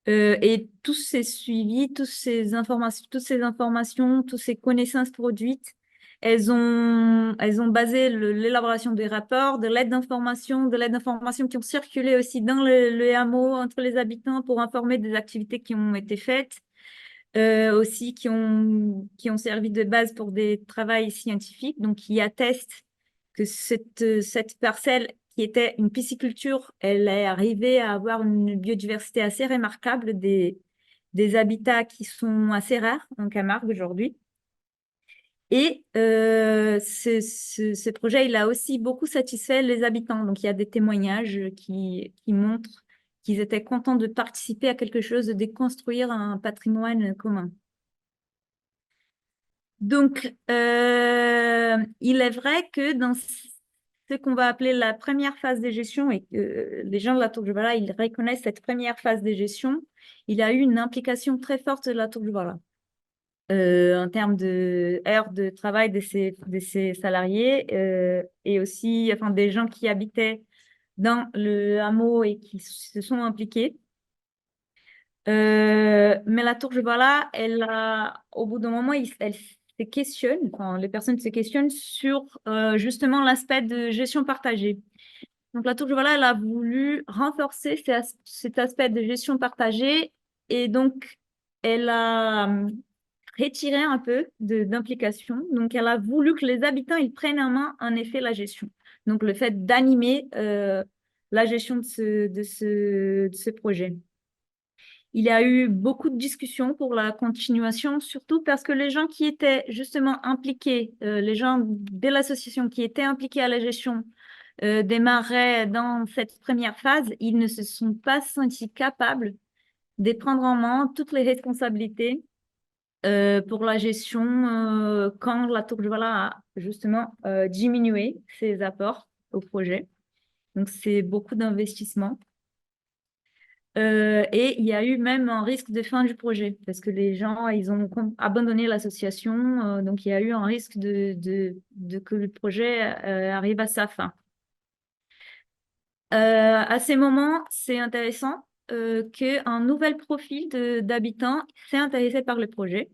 Et tous ces suivis, toutes ces informations, toutes ces connaissances produites, elles ont basé l'élaboration des rapports, de l'aide d'information qui ont circulé aussi dans le hameau, entre les habitants pour informer des activités qui ont été faites, aussi qui ont servi de base pour des travaux scientifiques, donc qui attestent que cette parcelle qui était une pisciculture, elle est arrivée à avoir une biodiversité assez remarquable, des habitats qui sont assez rares en Camargue aujourd'hui. Et ce projet, il a aussi beaucoup satisfait les habitants. Donc, il y a des témoignages qui montrent qu'ils étaient contents de participer à quelque chose, de construire un patrimoine commun. Donc, il est vrai que dans ce qu'on va appeler la première phase de gestion, et que les gens de la Tour du Vala, ils reconnaissent cette première phase de gestion, il a eu une implication très forte de la Tour du Vala. En termes de heures de travail de ces salariés, et aussi enfin, des gens qui habitaient dans le hameau et qui se sont impliqués. Mais la Tour du Vala, au bout d'un moment, elle se questionne, enfin, les personnes se questionnent sur justement l'aspect de gestion partagée. Donc la Tour du Vala, elle a voulu renforcer cet aspect de gestion partagée, et donc elle a retiré un peu d'implication. Donc elle a voulu que les habitants ils prennent en main en effet la gestion. Donc le fait d'animer la gestion de ce projet. Il y a eu beaucoup de discussions pour la continuation, surtout parce que les gens qui étaient justement impliqués, les gens de l'association qui étaient impliqués à la gestion des marais dans cette première phase, ils ne se sont pas sentis capables de prendre en main toutes les responsabilités pour la gestion quand la Tour du Vala a justement diminué ses apports au projet. Donc, c'est beaucoup d'investissement. Et il y a eu même un risque de fin du projet parce que les gens, ils ont abandonné l'association. Donc, il y a eu un risque que le projet arrive à sa fin. À ces moments, c'est intéressant qu'un nouvel profil d'habitants s'est intéressé par le projet.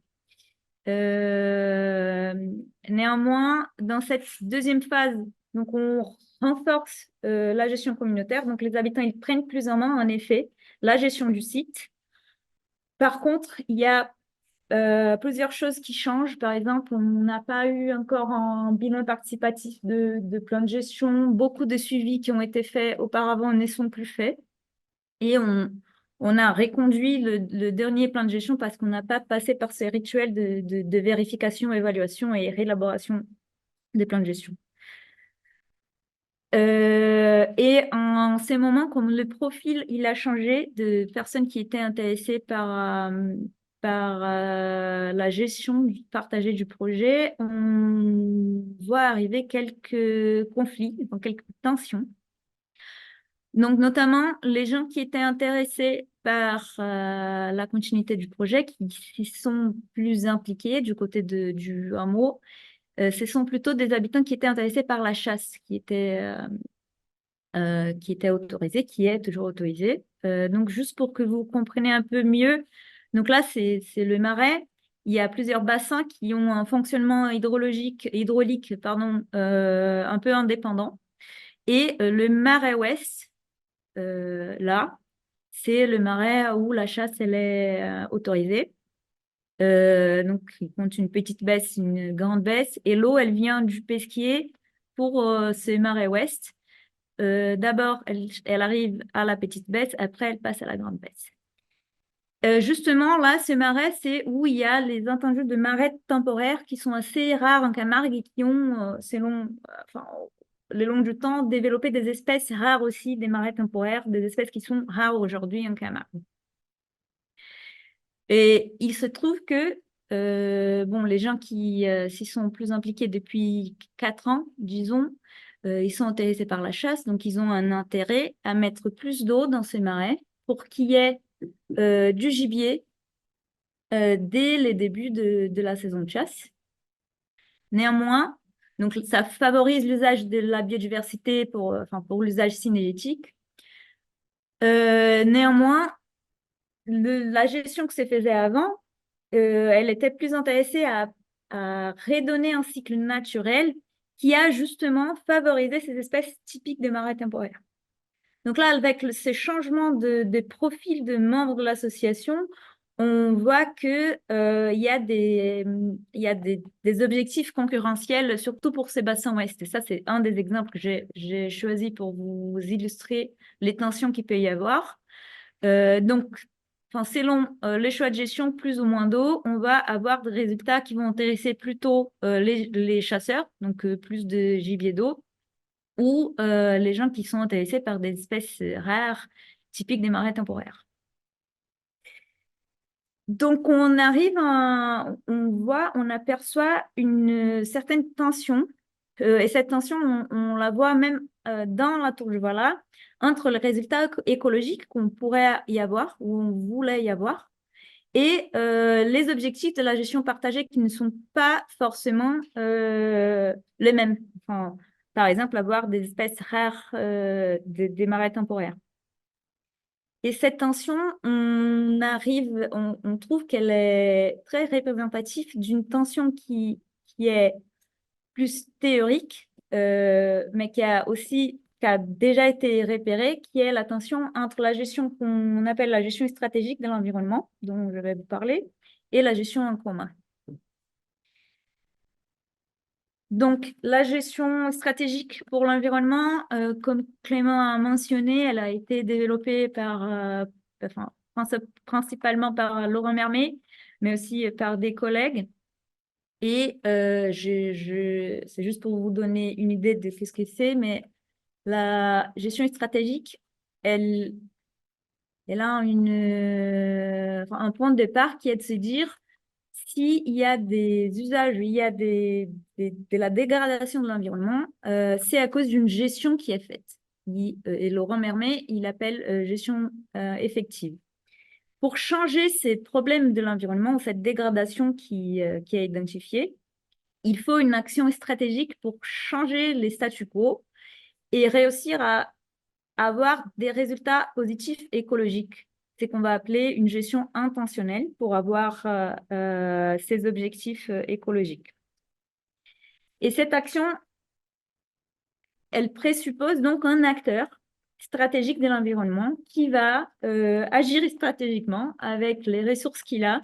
Néanmoins, dans cette deuxième phase, donc on renforce la gestion communautaire. Donc, les habitants, ils prennent plus en main, en effet, la gestion du site. Par contre, il y a plusieurs choses qui changent. Par exemple, on n'a pas eu encore un bilan participatif de plan de gestion. Beaucoup de suivis qui ont été faits auparavant ne sont plus faits. Et on a reconduit le dernier plan de gestion parce qu'on n'a pas passé par ces rituels de vérification, évaluation et réélaboration des plans de gestion. Et en ces moments, comme le profil il a changé de personnes qui étaient intéressées par la gestion partagée du projet, on voit arriver quelques conflits, donc quelques tensions. Donc, notamment, les gens qui étaient intéressés par la continuité du projet, qui sont plus impliqués du côté du hameau, ce sont plutôt des habitants qui étaient intéressés par la chasse, qui était autorisée, qui est toujours autorisée. Donc, juste pour que vous compreniez un peu mieux, donc là, c'est le Marais. Il y a plusieurs bassins qui ont un fonctionnement hydraulique, pardon, un peu indépendant. Et le Marais Ouest, là, c'est le marais où la chasse elle est autorisée. Donc, il compte une petite baisse, une grande baisse. Et l'eau, elle vient du Pesquier pour ce marais ouest. D'abord, elle arrive à la petite baisse, après, elle passe à la grande baisse. Justement, là, ce marais, c'est où il y a les étendues de marais temporaires qui sont assez rares en Camargue et qui ont, le long du temps, développé des espèces rares aussi, des marais temporaires, des espèces qui sont rares aujourd'hui en Camargue. Et il se trouve que les gens qui s'y sont plus impliqués depuis 4 ans, disons, ils sont intéressés par la chasse, donc ils ont un intérêt à mettre plus d'eau dans ces marais pour qu'il y ait du gibier dès les débuts de la saison de chasse. Néanmoins, donc ça favorise l'usage de la biodiversité pour l'usage cinégétique. Néanmoins, la gestion que se faisait avant, elle était plus intéressée à redonner un cycle naturel qui a justement favorisé ces espèces typiques des marais temporaires. Donc là, avec ces changements de profil de membres de l'association, on voit qu'il y a des objectifs concurrentiels, surtout pour ces bassins ouest. Et ça, c'est un des exemples que j'ai choisi pour vous illustrer les tensions qu'il peut y avoir. Donc, selon les choix de gestion, plus ou moins d'eau, on va avoir des résultats qui vont intéresser plutôt les chasseurs, donc plus de gibier d'eau, ou les gens qui sont intéressés par des espèces rares, typiques des marais temporaires. Donc, on aperçoit une certaine tension, et cette tension, on la voit même dans la tour du Voilà, entre les résultats écologiques qu'on pourrait y avoir, ou on voulait y avoir, et les objectifs de la gestion partagée qui ne sont pas forcément les mêmes. Par exemple, avoir des espèces rares des marais temporaires. Et cette tension, on trouve qu'elle est très représentative d'une tension qui est plus théorique, mais qui a déjà été repérée, qui est la tension entre la gestion qu'on appelle la gestion stratégique de l'environnement, dont je vais vous parler, et la gestion en commun. Donc, la gestion stratégique pour l'environnement, comme Clément a mentionné, elle a été développée principalement par Laurent Mermet, mais aussi par des collègues. Et c'est juste pour vous donner une idée de ce que c'est, mais la gestion stratégique, elle a un point de départ qui est de se dire s'il y a des usages, il y a de la dégradation de l'environnement, c'est à cause d'une gestion qui est faite. Et Laurent Mermet, il appelle gestion effective. Pour changer ces problèmes de l'environnement, cette dégradation qui est identifiée, il faut une action stratégique pour changer les statu quo et réussir à avoir des résultats positifs écologiques. C'est qu'on va appeler une gestion intentionnelle pour avoir ces objectifs écologiques. Et cette action, elle présuppose donc un acteur stratégique de l'environnement qui va agir stratégiquement avec les ressources qu'il a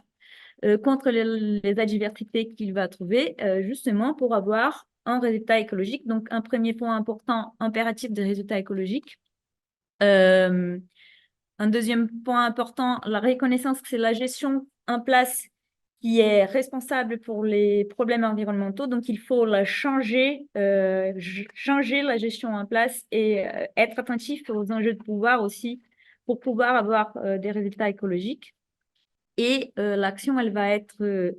contre les adversités qu'il va trouver, justement pour avoir un résultat écologique. Donc, un premier point important, impératif des résultats écologiques. Un deuxième point important, la reconnaissance que c'est la gestion en place qui est responsable pour les problèmes environnementaux. Donc, il faut changer la gestion en place et être attentif aux enjeux de pouvoir aussi pour pouvoir avoir des résultats écologiques. Et l'action, elle va être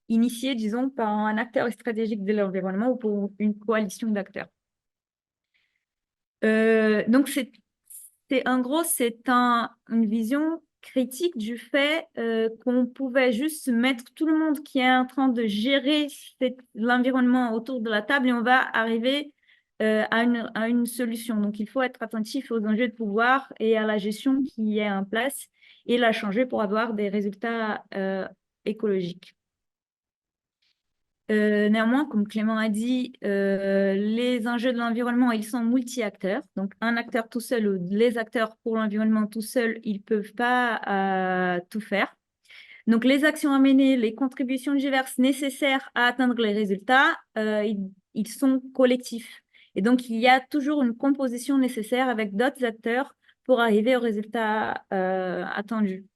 initiée, disons, par un acteur stratégique de l'environnement ou pour une coalition d'acteurs. Donc, en gros, c'est une vision critique du fait qu'on pouvait juste mettre tout le monde qui est en train de gérer l'environnement autour de la table et on va arriver à une solution. Donc, il faut être attentif aux enjeux de pouvoir et à la gestion qui est en place et la changer pour avoir des résultats écologiques. Néanmoins, comme Clément a dit, les enjeux de l'environnement, ils sont multi-acteurs. Donc, un acteur tout seul ou les acteurs pour l'environnement tout seuls, ils ne peuvent pas tout faire. Donc, les actions à mener, les contributions diverses nécessaires à atteindre les résultats, ils sont collectifs. Et donc, il y a toujours une composition nécessaire avec d'autres acteurs pour arriver aux résultats attendus.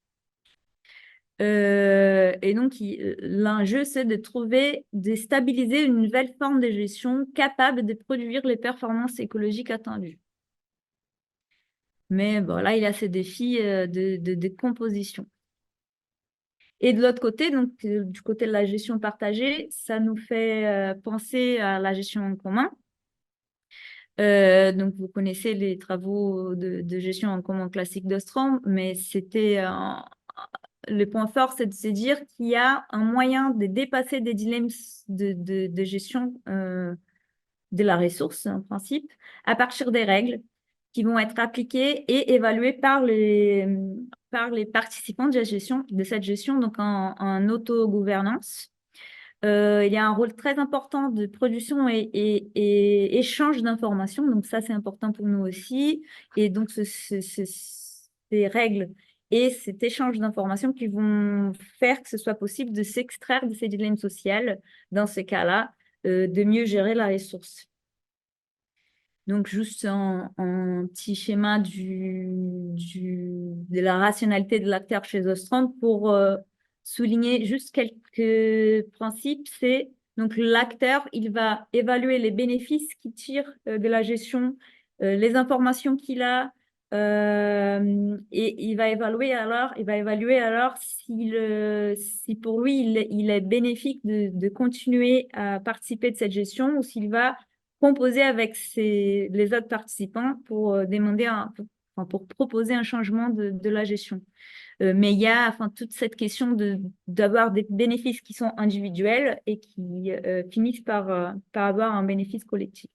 Et donc, l'enjeu, c'est de stabiliser une nouvelle forme de gestion capable de produire les performances écologiques attendues. Mais bon, là, il y a ces défis de composition. Et de l'autre côté, donc, du côté de la gestion partagée, ça nous fait penser à la gestion en commun. Donc, vous connaissez les travaux de gestion en commun classique d'Ostrom, mais le point fort, c'est de se dire qu'il y a un moyen de dépasser des dilemmes de gestion de la ressource, en principe, à partir des règles qui vont être appliquées et évaluées par les participants de cette gestion, donc en autogouvernance. Il y a un rôle très important de production et échange d'informations. Donc, ça, c'est important pour nous aussi. Et donc, ces règles et cet échange d'informations qui vont faire que ce soit possible de s'extraire de ces dilemmes sociaux, dans ce cas-là, de mieux gérer la ressource. Donc, juste un petit schéma de la rationalité de l'acteur chez Ostrom pour souligner juste quelques principes. C'est donc l'acteur, il va évaluer les bénéfices qu'il tire de la gestion, les informations qu'il a, et il va évaluer alors si pour lui il est bénéfique de continuer à participer de cette gestion ou s'il va composer avec les autres participants pour pour proposer un changement de la gestion. Mais il y a toute cette question d'avoir des bénéfices qui sont individuels et qui finissent par avoir un bénéfice collectif.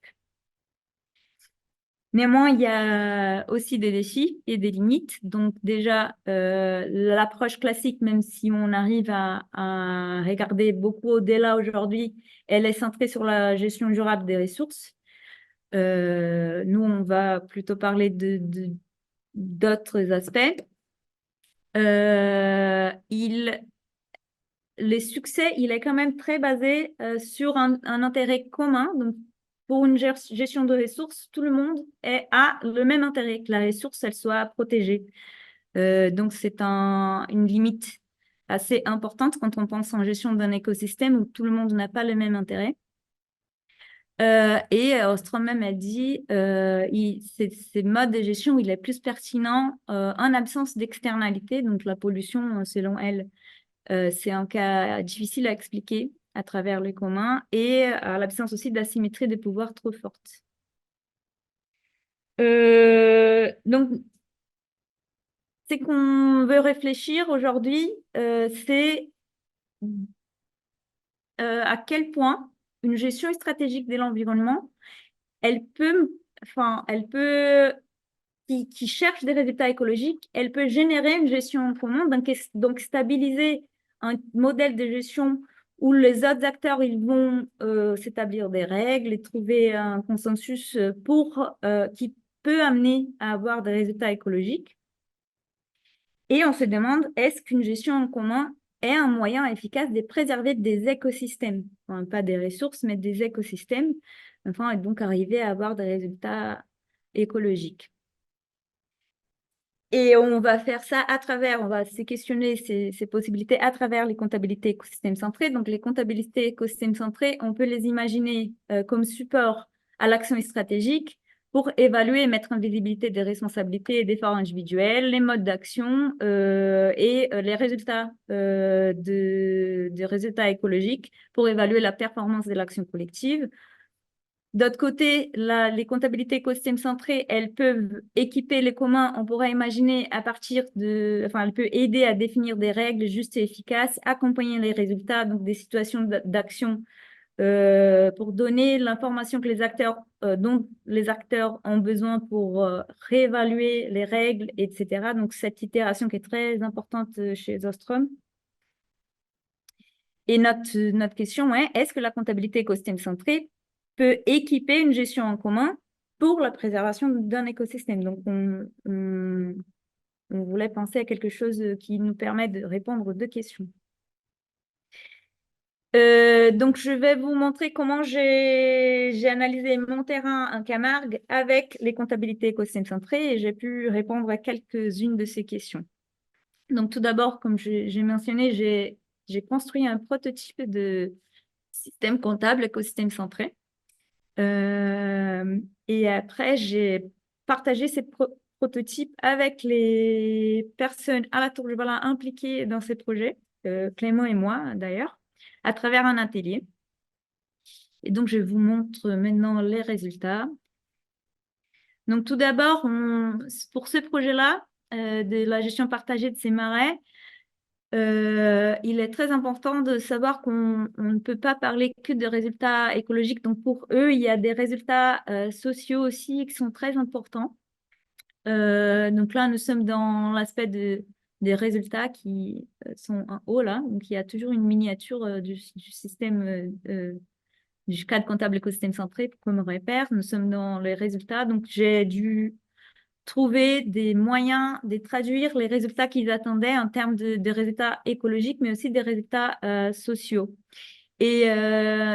Néanmoins, il y a aussi des défis et des limites. Donc déjà, l'approche classique, même si on arrive à regarder beaucoup au-delà aujourd'hui, elle est centrée sur la gestion durable des ressources. Nous, on va plutôt parler d'autres aspects. Le succès, il est quand même très basé sur un intérêt commun. Donc, pour une gestion de ressources, tout le monde a le même intérêt, que la ressource, elle soit protégée. Donc, c'est une limite assez importante quand on pense en gestion d'un écosystème où tout le monde n'a pas le même intérêt. Et Ostrom même a dit ces modes de gestion, il est plus pertinent en absence d'externalité. Donc, la pollution, selon elle, c'est un cas difficile à expliquer à travers le commun et à l'absence aussi d'asymétrie de pouvoir trop forte. Donc, c'est qu'on veut réfléchir aujourd'hui, c'est à quel point une gestion stratégique de l'environnement, qui cherche des résultats écologiques, elle peut générer une gestion en commun, donc stabiliser un modèle de gestion où les autres acteurs ils vont s'établir des règles et trouver un consensus qui peut amener à avoir des résultats écologiques. Et on se demande, est-ce qu'une gestion en commun est un moyen efficace de préserver des écosystèmes, enfin, pas des ressources, mais des écosystèmes, et donc arriver à avoir des résultats écologiques. Et on va faire ça à travers, on va se questionner ces possibilités à travers les comptabilités écosystèmes centrées. Donc, les comptabilités écosystèmes centrées, on peut les imaginer comme support à l'action stratégique pour évaluer et mettre en visibilité des responsabilités et des efforts individuels, les modes d'action et les résultats des résultats écologiques pour évaluer la performance de l'action collective. D'autre côté, les comptabilités écosystèmes centrées, elles peuvent équiper les communs. On pourrait imaginer à partir de, enfin, elle peut aider à définir des règles justes et efficaces, accompagner les résultats, donc des situations d'action pour donner l'information que les acteurs, dont les acteurs ont besoin pour réévaluer les règles, etc. Donc, cette itération qui est très importante chez Ostrom. Et notre question est, est-ce que la comptabilité écosystème centrée peut équiper une gestion en commun pour la préservation d'un écosystème? Donc, on voulait penser à quelque chose qui nous permet de répondre aux deux questions. Donc, je vais vous montrer comment j'ai analysé mon terrain en Camargue avec les comptabilités écosystèmes centrées et j'ai pu répondre à quelques-unes de ces questions. Donc, tout d'abord, comme j'ai mentionné, j'ai construit un prototype de système comptable écosystème centré. Et après, j'ai partagé ces prototypes avec les personnes à la Tour du Balin impliquées dans ces projets, Clément et moi d'ailleurs, à travers un atelier. Et donc, je vous montre maintenant les résultats. Donc, tout d'abord, pour ce projet-là, de la gestion partagée de ces marais, il est très important de savoir qu'on ne peut pas parler que de résultats écologiques. Donc, pour eux, il y a des résultats sociaux aussi qui sont très importants. Donc là, nous sommes dans l'aspect des résultats qui sont en haut, là. Donc, il y a toujours une miniature du système, du cadre comptable écosystème centré comme repère. Nous sommes dans les résultats. Donc, j'ai dû trouver des moyens de traduire les résultats qu'ils attendaient en termes de résultats écologiques, mais aussi des résultats sociaux. Et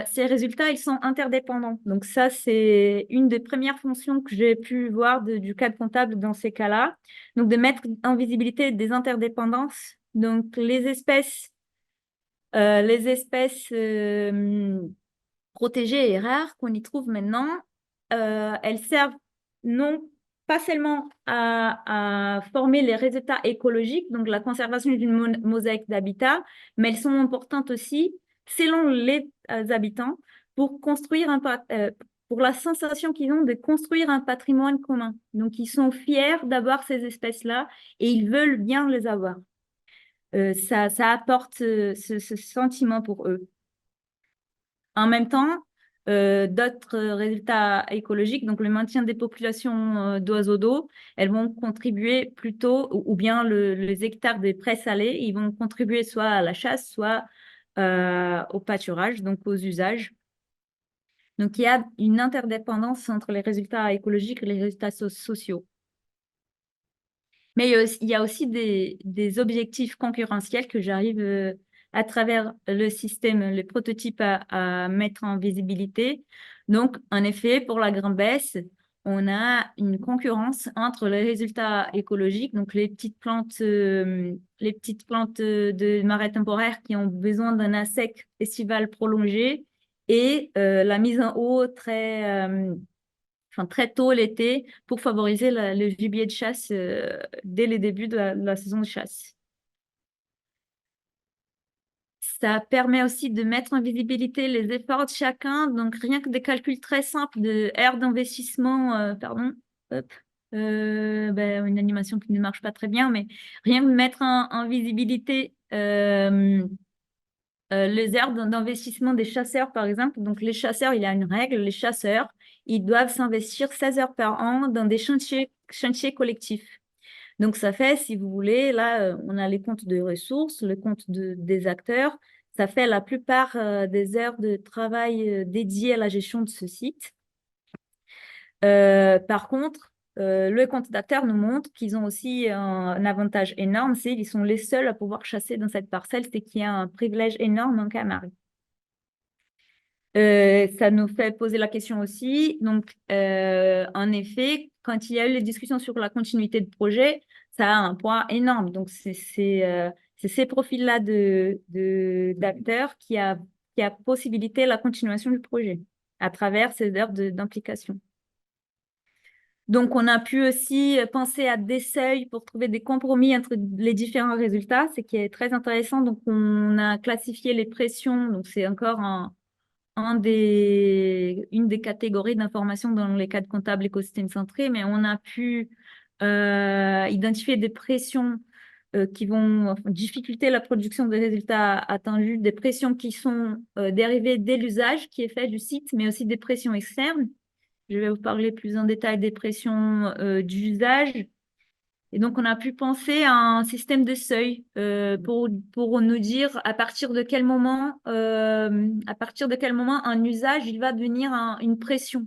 ces résultats, ils sont interdépendants. Donc ça, c'est une des premières fonctions que j'ai pu voir du cadre comptable dans ces cas-là. Donc de mettre en visibilité des interdépendances. Donc les espèces protégées et rares qu'on y trouve maintenant, elles servent non pas seulement à former les résultats écologiques, donc la conservation d'une mosaïque d'habitat, mais elles sont importantes aussi, selon les habitants, pour construire pour la sensation qu'ils ont de construire un patrimoine commun. Donc, ils sont fiers d'avoir ces espèces-là et ils veulent bien les avoir. Ça apporte ce sentiment pour eux. En même temps, d'autres résultats écologiques, donc le maintien des populations d'oiseaux d'eau, elles vont contribuer plutôt, ou bien les hectares de prés salés, ils vont contribuer soit à la chasse, soit au pâturage, donc aux usages. Donc, il y a une interdépendance entre les résultats écologiques et les résultats sociaux. Mais il y a aussi des objectifs concurrentiels que j'arrive à travers le système, le prototype à mettre en visibilité. Donc, en effet, pour la Grand-Besse, on a une concurrence entre les résultats écologiques, donc les petites plantes de marais temporaires qui ont besoin d'un assec estival prolongé et la mise en eau très tôt l'été pour favoriser le gibier de chasse dès les débuts de la saison de chasse. Ça permet aussi de mettre en visibilité les efforts de chacun. Donc, rien que des calculs très simples de R d'investissement, une animation qui ne marche pas très bien, mais rien que de mettre en visibilité les heures d'investissement des chasseurs, par exemple. Donc, les chasseurs, il y a une règle, les chasseurs, ils doivent s'investir 16 heures par an dans des chantiers collectifs. Donc, ça fait, si vous voulez, là, on a les comptes de ressources, le compte des acteurs. Ça fait la plupart des heures de travail dédiées à la gestion de ce site. Par contre, le compte d'acteurs nous montre qu'ils ont aussi un avantage énorme, c'est qu'ils sont les seuls à pouvoir chasser dans cette parcelle, c'est qu'il y a un privilège énorme en Camargue. Ça nous fait poser la question aussi. Donc, en effet, quand il y a eu les discussions sur la continuité de projet, ça a un poids énorme. Donc, c'est ces profils-là d'acteurs qui a possibilité la continuation du projet à travers ces heures d'implication. Donc, on a pu aussi penser à des seuils pour trouver des compromis entre les différents résultats, ce qui est très intéressant. Donc, on a classifié les pressions. Donc, c'est encore une des catégories d'informations dans les cadres comptables écosystème centré, mais on a pu identifier des pressions qui vont difficulter la production des résultats attendus, des pressions qui sont dérivées de l'usage qui est fait du site, mais aussi des pressions externes. Je vais vous parler plus en détail des pressions d'usage. Et donc, on a pu penser à un système de seuil pour nous dire à partir de quel moment un usage il va devenir une pression.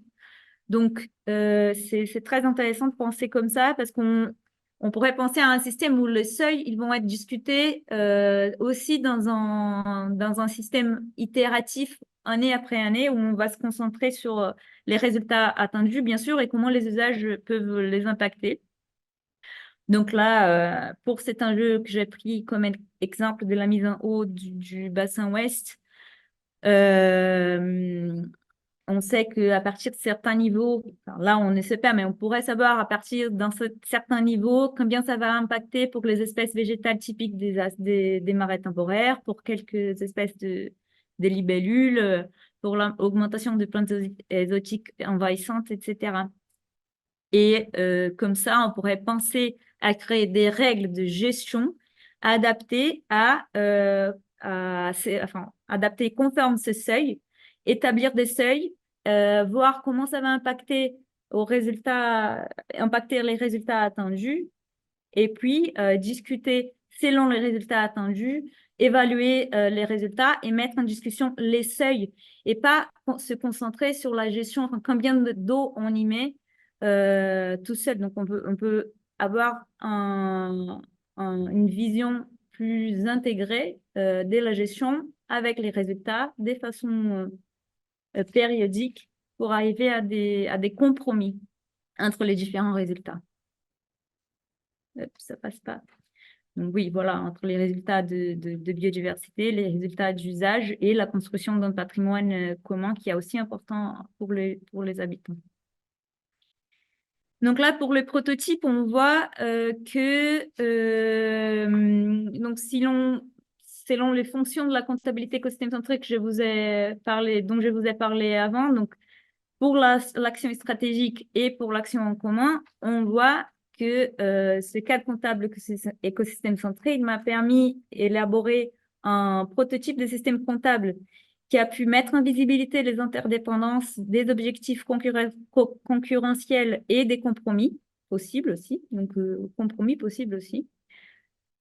Donc, c'est très intéressant de penser comme ça parce qu'on pourrait penser à un système où les seuils ils vont être discutés aussi dans un système itératif année après année où on va se concentrer sur les résultats attendus, bien sûr, et comment les usages peuvent les impacter. Donc là, pour cet enjeu que j'ai pris comme exemple de la mise en haut du bassin ouest, on sait qu'à partir de certains niveaux, là on ne sait pas, mais on pourrait savoir à partir d'un certain niveau combien ça va impacter pour les espèces végétales typiques des marais temporaires, pour quelques espèces des libellules, pour l'augmentation de plantes exotiques envahissantes, etc. Et comme ça, on pourrait penser à créer des règles de gestion adaptées adaptées conformes ce seuil, établir des seuils, voir comment ça va impacter les résultats attendus, et puis discuter selon les résultats attendus, évaluer les résultats et mettre en discussion les seuils et pas se concentrer sur la gestion, enfin, combien d'eau on y met tout seul. Donc, on peut avoir une vision plus intégrée de la gestion avec les résultats de façon périodique pour arriver à des compromis entre les différents résultats. Ça passe pas. Donc oui, voilà, entre les résultats de biodiversité, les résultats d'usage et la construction d'un patrimoine commun qui est aussi important pour les habitants. Donc là, pour le prototype, on voit que donc selon les fonctions de la comptabilité écosystème centrée que dont je vous ai parlé avant, donc pour l'action stratégique et pour l'action en commun, on voit que ce cadre comptable écosystème centré, il m'a permis d'élaborer un prototype de système comptable qui a pu mettre en visibilité les interdépendances, des objectifs concurrentiels et des compromis possibles aussi. Donc, compromis possibles aussi.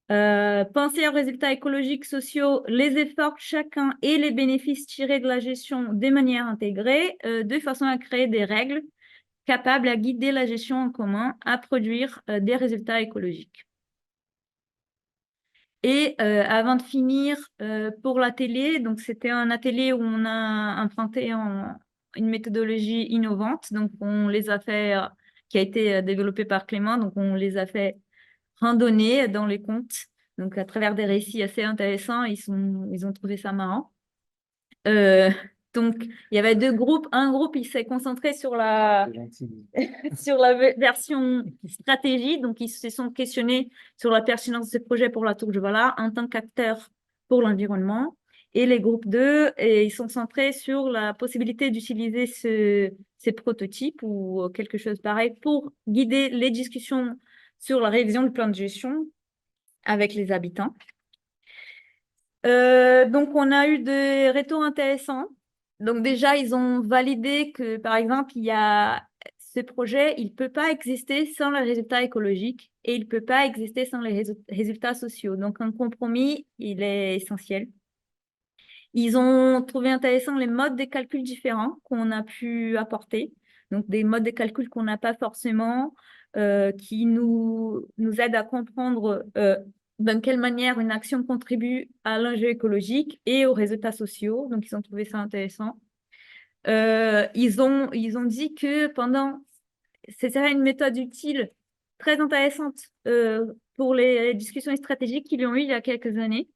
Penser aux résultats écologiques, sociaux, les efforts de chacun et les bénéfices tirés de la gestion de manière intégrée, de façon à créer des règles capables à guider la gestion en commun à produire des résultats écologiques. Et avant de finir, pour l'atelier, donc c'était un atelier où on a emprunté une méthodologie innovante, donc on les a fait, qui a été développée par Clément, donc on les a fait randonner dans les contes, donc à travers des récits assez intéressants, ils ont trouvé ça marrant. Donc, il y avait deux groupes. Un groupe, il s'est concentré sur la version stratégie. Donc, ils se sont questionnés sur la pertinence de ce projet pour la Tour de Valar en tant qu'acteur pour l'environnement. Et les groupes 2, ils sont centrés sur la possibilité d'utiliser ces prototypes ou quelque chose pareil pour guider les discussions sur la révision du plan de gestion avec les habitants. Donc, on a eu des retours intéressants. Donc, déjà, ils ont validé que, par exemple, ce projet, il ne peut pas exister sans les résultats écologiques et il ne peut pas exister sans les résultats sociaux. Donc, un compromis, il est essentiel. Ils ont trouvé intéressant les modes de calcul différents qu'on a pu apporter. Donc, des modes de calcul qu'on n'a pas forcément, qui nous aident à comprendre de quelle manière une action contribue à l'enjeu écologique et aux résultats sociaux. Donc, ils ont trouvé ça intéressant. ils ont dit que ce serait une méthode utile, très intéressante pour les discussions stratégiques qu'ils ont eues il y a quelques années.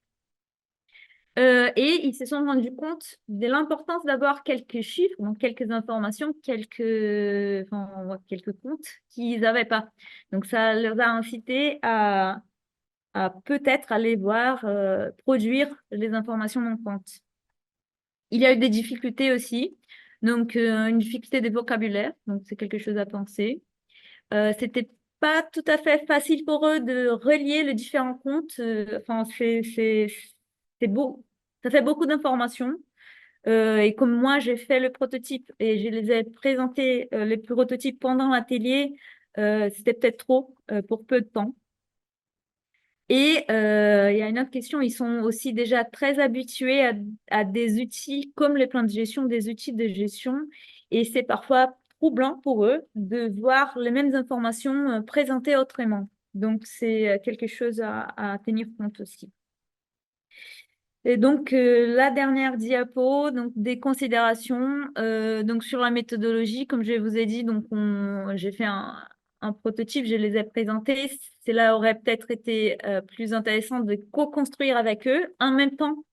Et ils se sont rendus compte de l'importance d'avoir quelques chiffres, donc quelques informations, quelques comptes qu'ils n'avaient pas. Donc, ça leur a incité à peut-être aller voir, produire les informations manquantes. Il y a eu des difficultés aussi, donc une difficulté de vocabulaire, donc c'est quelque chose à penser. C'était pas tout à fait facile pour eux de relier les différents comptes. Enfin, c'est beau, ça fait beaucoup d'informations. Et comme moi, j'ai fait le prototype et je les ai présentés, les prototypes pendant l'atelier, c'était peut-être trop pour peu de temps. Et il y a une autre question, ils sont aussi déjà très habitués à des outils comme les plans de gestion, des outils de gestion, et c'est parfois troublant pour eux de voir les mêmes informations présentées autrement. Donc, c'est quelque chose à tenir compte aussi. Et donc, la dernière diapo, donc des considérations donc sur la méthodologie, comme je vous ai dit, donc j'ai fait un prototype, je les ai présentés. Cela aurait peut-être été plus intéressant de co-construire avec eux. En même temps,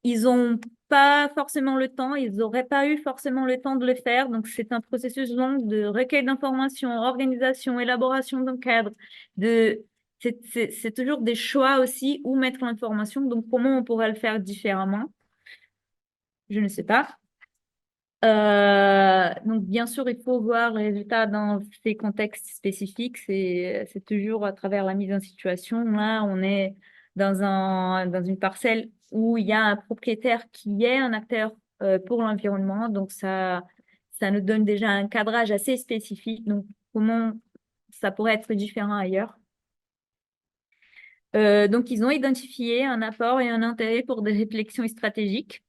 ils n'ont pas forcément le temps, ils n'auraient pas eu forcément le temps de le faire. Donc, c'est un processus long de recueil d'informations, organisation, élaboration d'un cadre. C'est toujours des choix aussi où mettre l'information. Donc, comment on pourrait le faire différemment? Je ne sais pas. Donc, bien sûr, il faut voir les résultats dans ces contextes spécifiques. C'est toujours à travers la mise en situation. Là, on est dans une parcelle où il y a un propriétaire qui est un acteur pour l'environnement. Donc, ça nous donne déjà un cadrage assez spécifique. Donc, comment ça pourrait être différent ailleurs? Donc, ils ont identifié un apport et un intérêt pour des réflexions stratégiques.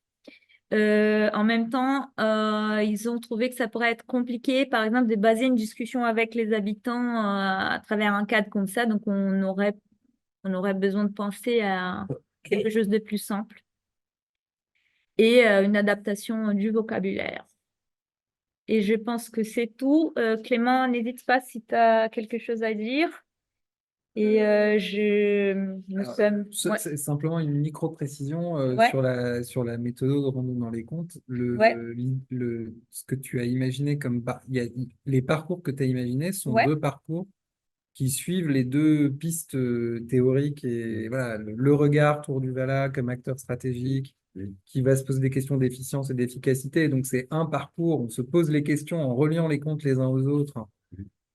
En même temps, ils ont trouvé que ça pourrait être compliqué, par exemple, de baser une discussion avec les habitants à travers un cadre comme ça. Donc, on aurait besoin de penser à quelque chose de plus simple et une adaptation du vocabulaire. Et je pense que c'est tout. Clément, n'hésite pas si tu as quelque chose à dire. Et nous sommes. Ouais. C'est simplement une micro-précision Ouais. sur la méthode de rendement dans les comptes. Ouais. Ce que tu as imaginé les parcours que tu as imaginés sont Ouais. deux parcours qui suivent les deux pistes théoriques et voilà, le regard Tour du Vala comme acteur stratégique qui va se poser des questions d'efficience et d'efficacité. Donc, c'est un parcours, on se pose les questions en reliant les comptes les uns aux autres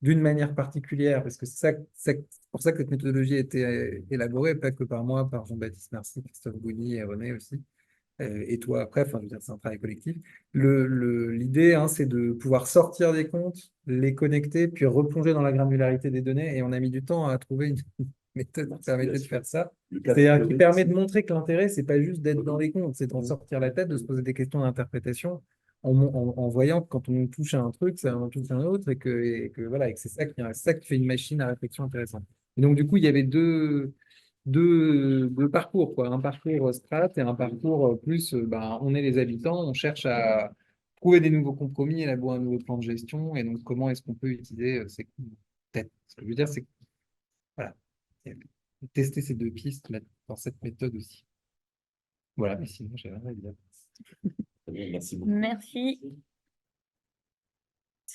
d'une manière particulière, parce que c'est pour ça que cette méthodologie a été élaborée, pas que par moi, par Jean-Baptiste Mercier, Christophe Bouny et René aussi, et toi après, enfin, je veux dire, c'est un travail collectif. L'idée, hein, c'est de pouvoir sortir des comptes, les connecter, puis replonger dans la granularité des données, et on a mis du temps à trouver une méthode qui permettait de faire ça. C'est-à-dire qui permet de montrer que l'intérêt, c'est pas juste d'être dans les comptes, c'est d'en sortir la tête, de se poser des questions d'interprétation, en voyant que quand on touche à un truc, ça en touche à un autre, et que voilà, et que c'est ça qui fait une machine à réflexion intéressante. Et donc, du coup, il y avait deux parcours, quoi. Un parcours strat et un parcours plus, on est les habitants, on cherche à trouver des nouveaux compromis, élaborer un nouveau plan de gestion, et donc comment est-ce qu'on peut utiliser ces peut-être. Ce que je veux dire, c'est que, voilà, tester ces deux pistes dans cette méthode aussi. Voilà, mais sinon, j'ai rien à dire. Merci beaucoup. Merci.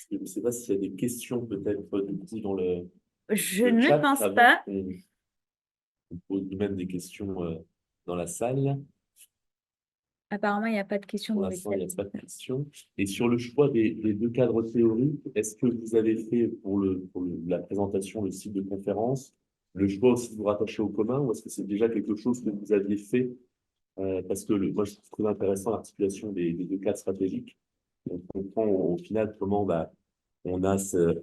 Je ne sais pas s'il y a des questions peut-être du coup dans le Je le ne chat pense avant pas. qu'on pose même des questions dans la salle. Apparemment, il n'y a pas de questions Pour dans les l'instant, il n'y a chats. pas de questions. Et sur le choix des deux cadres théoriques, est-ce que vous avez fait pour la présentation, le site de conférence, le choix aussi de vous rattacher au commun, ou est-ce que c'est déjà quelque chose que vous aviez fait parce que moi, je trouve très intéressant l'articulation des deux cadres stratégiques. On comprend au final comment on a ce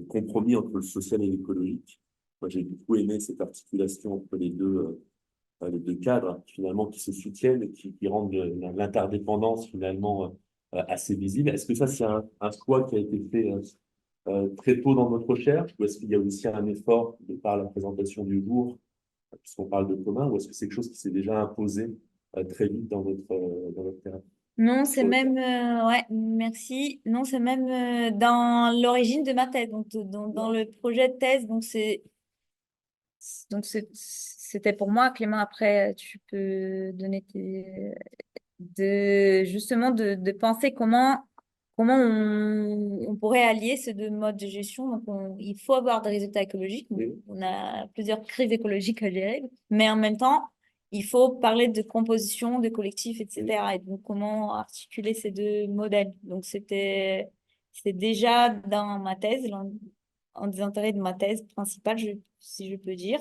compromis entre le social et l'écologique. Moi, j'ai beaucoup aimé cette articulation entre les deux cadres finalement qui se soutiennent et qui rendent l'interdépendance finalement assez visible. Est-ce que ça, c'est un choix qui a été fait très tôt dans notre recherche, ou est-ce qu'il y a aussi un effort de par la présentation du jour, puisqu'on parle de commun, ou est-ce que c'est quelque chose qui s'est déjà imposé très vite dans notre terrain? Non, c'est même, ouais, merci. Non, c'est même dans l'origine de ma thèse, donc dans le projet de thèse. C'était pour moi, Clément. Après, tu peux donner justement de penser comment on pourrait allier ces deux modes de gestion. Donc, il faut avoir des résultats écologiques. Donc, on a plusieurs crises écologiques à gérer, mais en même temps, il faut parler de composition, de collectif, etc. Et donc, comment articuler ces deux modèles. Donc, c'est déjà dans ma thèse, en des intérêts de ma thèse principale, si je peux dire.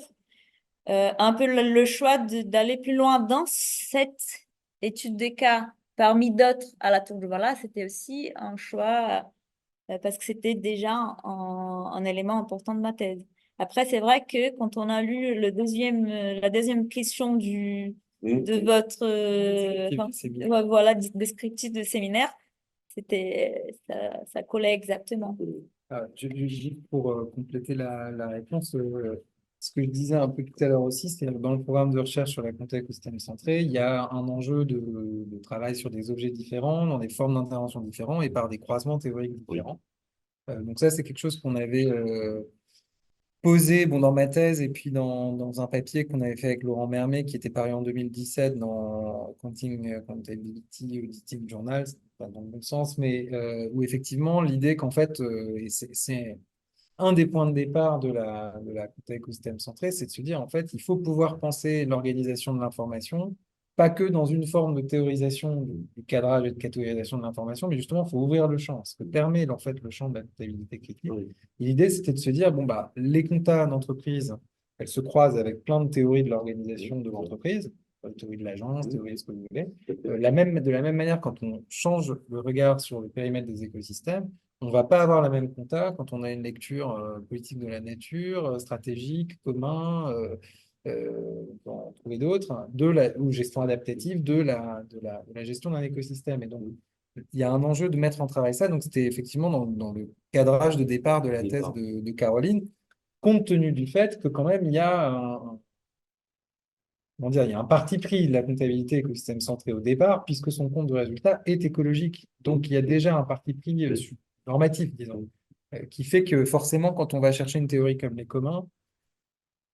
Un peu le choix d'aller plus loin dans cette étude des cas parmi d'autres à la Tour de Vala, c'était aussi un choix parce que c'était déjà un élément important de ma thèse. Après, c'est vrai que quand on a lu la deuxième question de votre voilà, descriptif de séminaire, ça collait exactement. Juste pour compléter la réponse, ce que je disais un peu tout à l'heure aussi, c'est que dans le programme de recherche sur la compta écosystème centré, il y a un enjeu de travail sur des objets différents, dans des formes d'intervention différentes et par des croisements théoriques différents. Donc ça, c'est quelque chose qu'on avait posé dans ma thèse et puis dans un papier qu'on avait fait avec Laurent Mermet qui était paru en 2017 dans Accounting Accountability Auditing Journal, c'est pas dans le bon sens, mais où effectivement l'idée qu'en fait, et c'est un des points de départ de la compta écosystème centrée, c'est de se dire en fait, il faut pouvoir penser l'organisation de l'information, pas que dans une forme de théorisation du cadrage et de catégorisation de l'information, mais justement, il faut ouvrir le champ, ce que permet en fait le champ de la comptabilité critique. Et l'idée, c'était de se dire, bon, bah, les comptas d'entreprise, elles se croisent avec plein de théories de l'organisation de l'entreprise, théorie de l'agence, théorie de ce que vous voulez. De la même manière, quand on change le regard sur le périmètre des écosystèmes, on ne va pas avoir la même compta quand on a une lecture politique de la nature, stratégique, commun, on va en trouver d'autres, ou gestion adaptative de la gestion d'un écosystème. Et donc, il y a un enjeu de mettre en travail ça. Donc, c'était effectivement dans le cadrage de départ de la thèse de Caroline, compte tenu du fait que quand même, il y a il y a un parti pris de la comptabilité écosystème centré au départ, puisque son compte de résultat est écologique. Donc, il y a déjà un parti pris normatif, disons, qui fait que forcément, quand on va chercher une théorie comme les communs,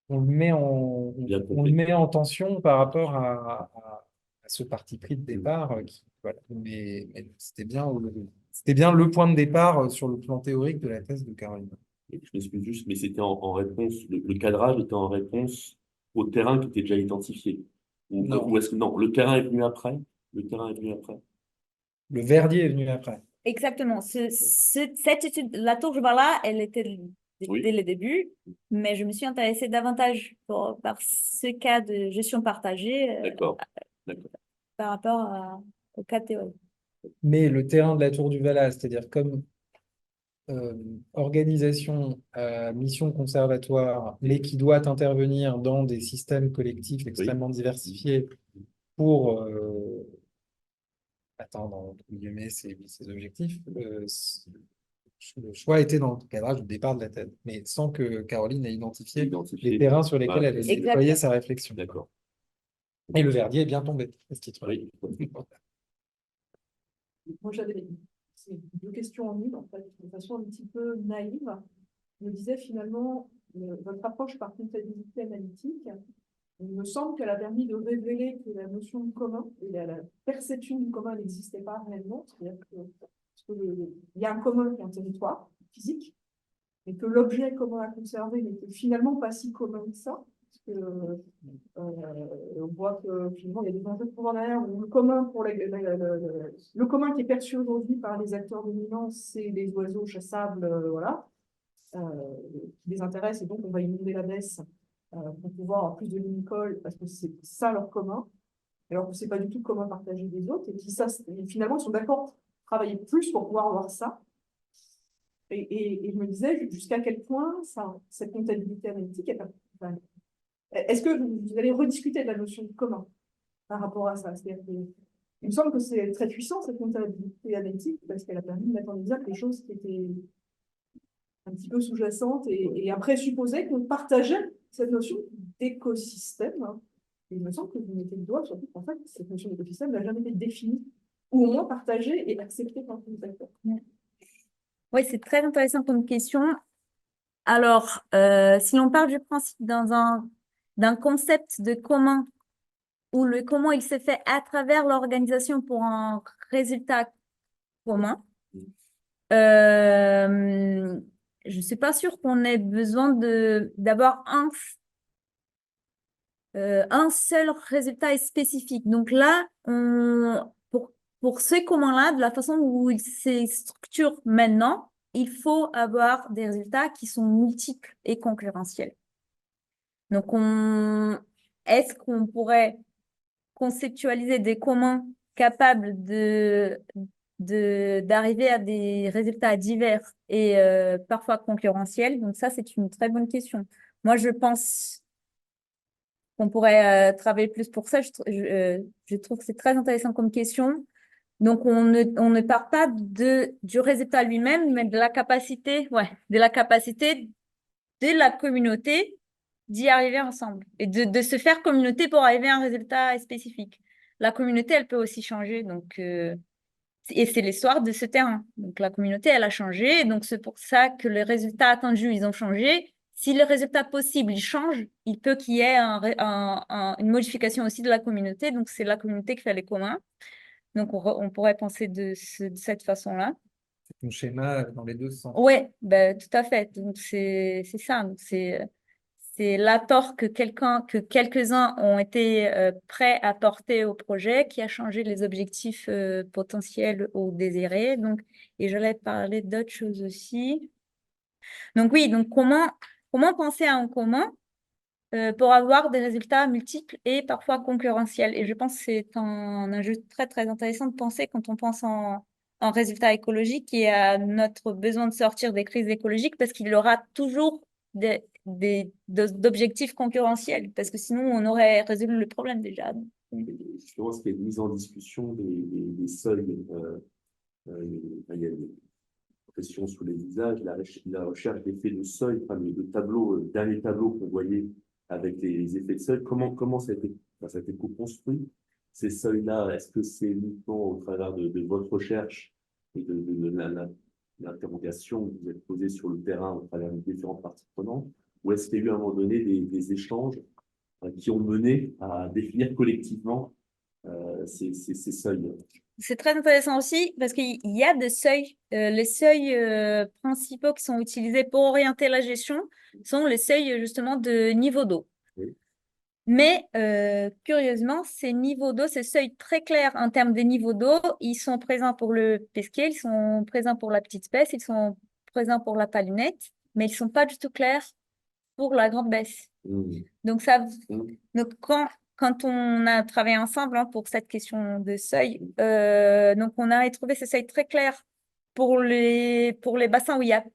on le met en tension par rapport à ce parti pris de départ. Voilà. Mais c'était bien le point de départ sur le plan théorique de la thèse de Caroline. Je m'excuse juste, mais c'était en réponse, le cadrage était en réponse au terrain qui était déjà identifié. Non. Ou est-ce que non, le terrain est venu après? Le terrain est venu après. Le Verdier est venu après. Exactement. Cette étude, la Tour de Vala, elle était dès le début, mais je me suis intéressée davantage par ce cas de gestion partagée par rapport au cas théorique. Mais le terrain de la Tour du Vala, c'est-à-dire comme organisation à mission conservatoire, mais qui doit intervenir dans des systèmes collectifs extrêmement diversifiés pour atteindre, entre guillemets, ces objectifs. Le choix était dans le cadrage du départ de la thèse, mais sans que Caroline ait identifié les terrains sur lesquels elle allait déployer sa réflexion. D'accord. Et le Verdier est bien tombé à ce titre. Moi, j'avais deux questions en une, en fait, de façon un petit peu naïve. Je me disais finalement, votre approche par comptabilité analytique, il me semble qu'elle a permis de révéler que la notion de commun et la perception du commun n'existait pas réellement. C'est-à-dire qu'il y a un commun qui est un territoire physique, et que l'objet commun à conserver n'était finalement pas si commun que ça. Parce que, on voit que finalement il y a des enjeux de pouvoir derrière. Le commun le commun qui est perçu aujourd'hui par les acteurs dominants, c'est les oiseaux chassables, voilà, qui les intéressent, et donc on va inonder la baisse pour pouvoir avoir plus de limicoles parce que c'est ça leur commun, alors que c'est pas du tout le commun partagé des autres, et qui finalement ils sont d'accord pour travailler plus pour pouvoir avoir ça. Et je me disais jusqu'à quel point cette comptabilité analytique est-ce que vous allez rediscuter de la notion de commun par rapport à ça? C'est-à-dire que, il me semble que c'est très puissant, cette comptabilité analytique, parce qu'elle a permis de mettre en exergue des choses qui étaient un petit peu sous-jacentes et à présupposer qu'on partageait cette notion d'écosystème. Et il me semble que vous mettez le doigt sur le fait qu'en fait, cette notion d'écosystème n'a jamais été définie ou au moins partagé et accepté par tous les acteurs. Oui, c'est très intéressant comme question. Alors, si l'on part du principe d'un concept de comment, où le comment il se fait à travers l'organisation pour un résultat commun, je ne suis pas sûre qu'on ait besoin d'avoir un seul résultat spécifique. Donc là, pour ce commun-là, de la façon où il se structure maintenant, il faut avoir des résultats qui sont multiples et concurrentiels. Donc, est-ce qu'on pourrait conceptualiser des communs capables d'arriver à des résultats divers et parfois concurrentiels? Donc ça, c'est une très bonne question. Moi, je pense qu'on pourrait travailler plus pour ça. Je trouve que c'est très intéressant comme question. Donc, on ne part pas du résultat lui-même, mais de la capacité de la communauté d'y arriver ensemble et de se faire communauté pour arriver à un résultat spécifique. La communauté, elle peut aussi changer. Donc, et c'est l'histoire de ce terrain. Donc, la communauté, elle a changé. Donc, c'est pour ça que les résultats attendus, ils ont changé. Si le résultat possible, il change, il peut qu'il y ait une modification aussi de la communauté. Donc, c'est la communauté qui fait les communs. Donc, on pourrait penser de cette façon-là. C'est un schéma dans les deux sens. Oui, ben, tout à fait. Donc, c'est ça. Donc, c'est l'apport que quelques-uns ont été prêts à porter au projet qui a changé les objectifs potentiels ou désirés. Donc, et j'allais parler d'autres choses aussi. Donc oui, donc comment penser à un commun pour avoir des résultats multiples et parfois concurrentiels. Et je pense que c'est un enjeu très, très intéressant de penser quand on pense en résultats écologiques et à notre besoin de sortir des crises écologiques parce qu'il y aura toujours d'objectifs concurrentiels parce que sinon, on aurait résolu le problème déjà. Justement, ce qui est mise en discussion des seuils, il y a des pressions sous les visages, la recherche d'effets de seuil, enfin, le tableau, dernier tableau qu'on voyait avec les effets de seuil, comment ça a été co-construit, ces seuils-là? Est-ce que c'est uniquement au travers de votre recherche et de l'interrogation que vous êtes posée sur le terrain au travers des différentes parties prenantes, ou est-ce qu'il y a eu à un moment donné des échanges qui ont mené à définir collectivement ces seuils? C'est très intéressant aussi parce qu'il y a des seuils. Les seuils principaux qui sont utilisés pour orienter la gestion sont les seuils justement de niveau d'eau. Oui. Mais curieusement, ces niveaux d'eau, ces seuils très clairs en termes de niveaux d'eau, ils sont présents pour le pesquet, ils sont présents pour la petite spèce, ils sont présents pour la palunette, mais ils ne sont pas du tout clairs pour la grande baisse. Donc, donc quand on a travaillé ensemble pour cette question de seuil, donc on a trouvé ce seuil très clair pour les bassins où il n'y a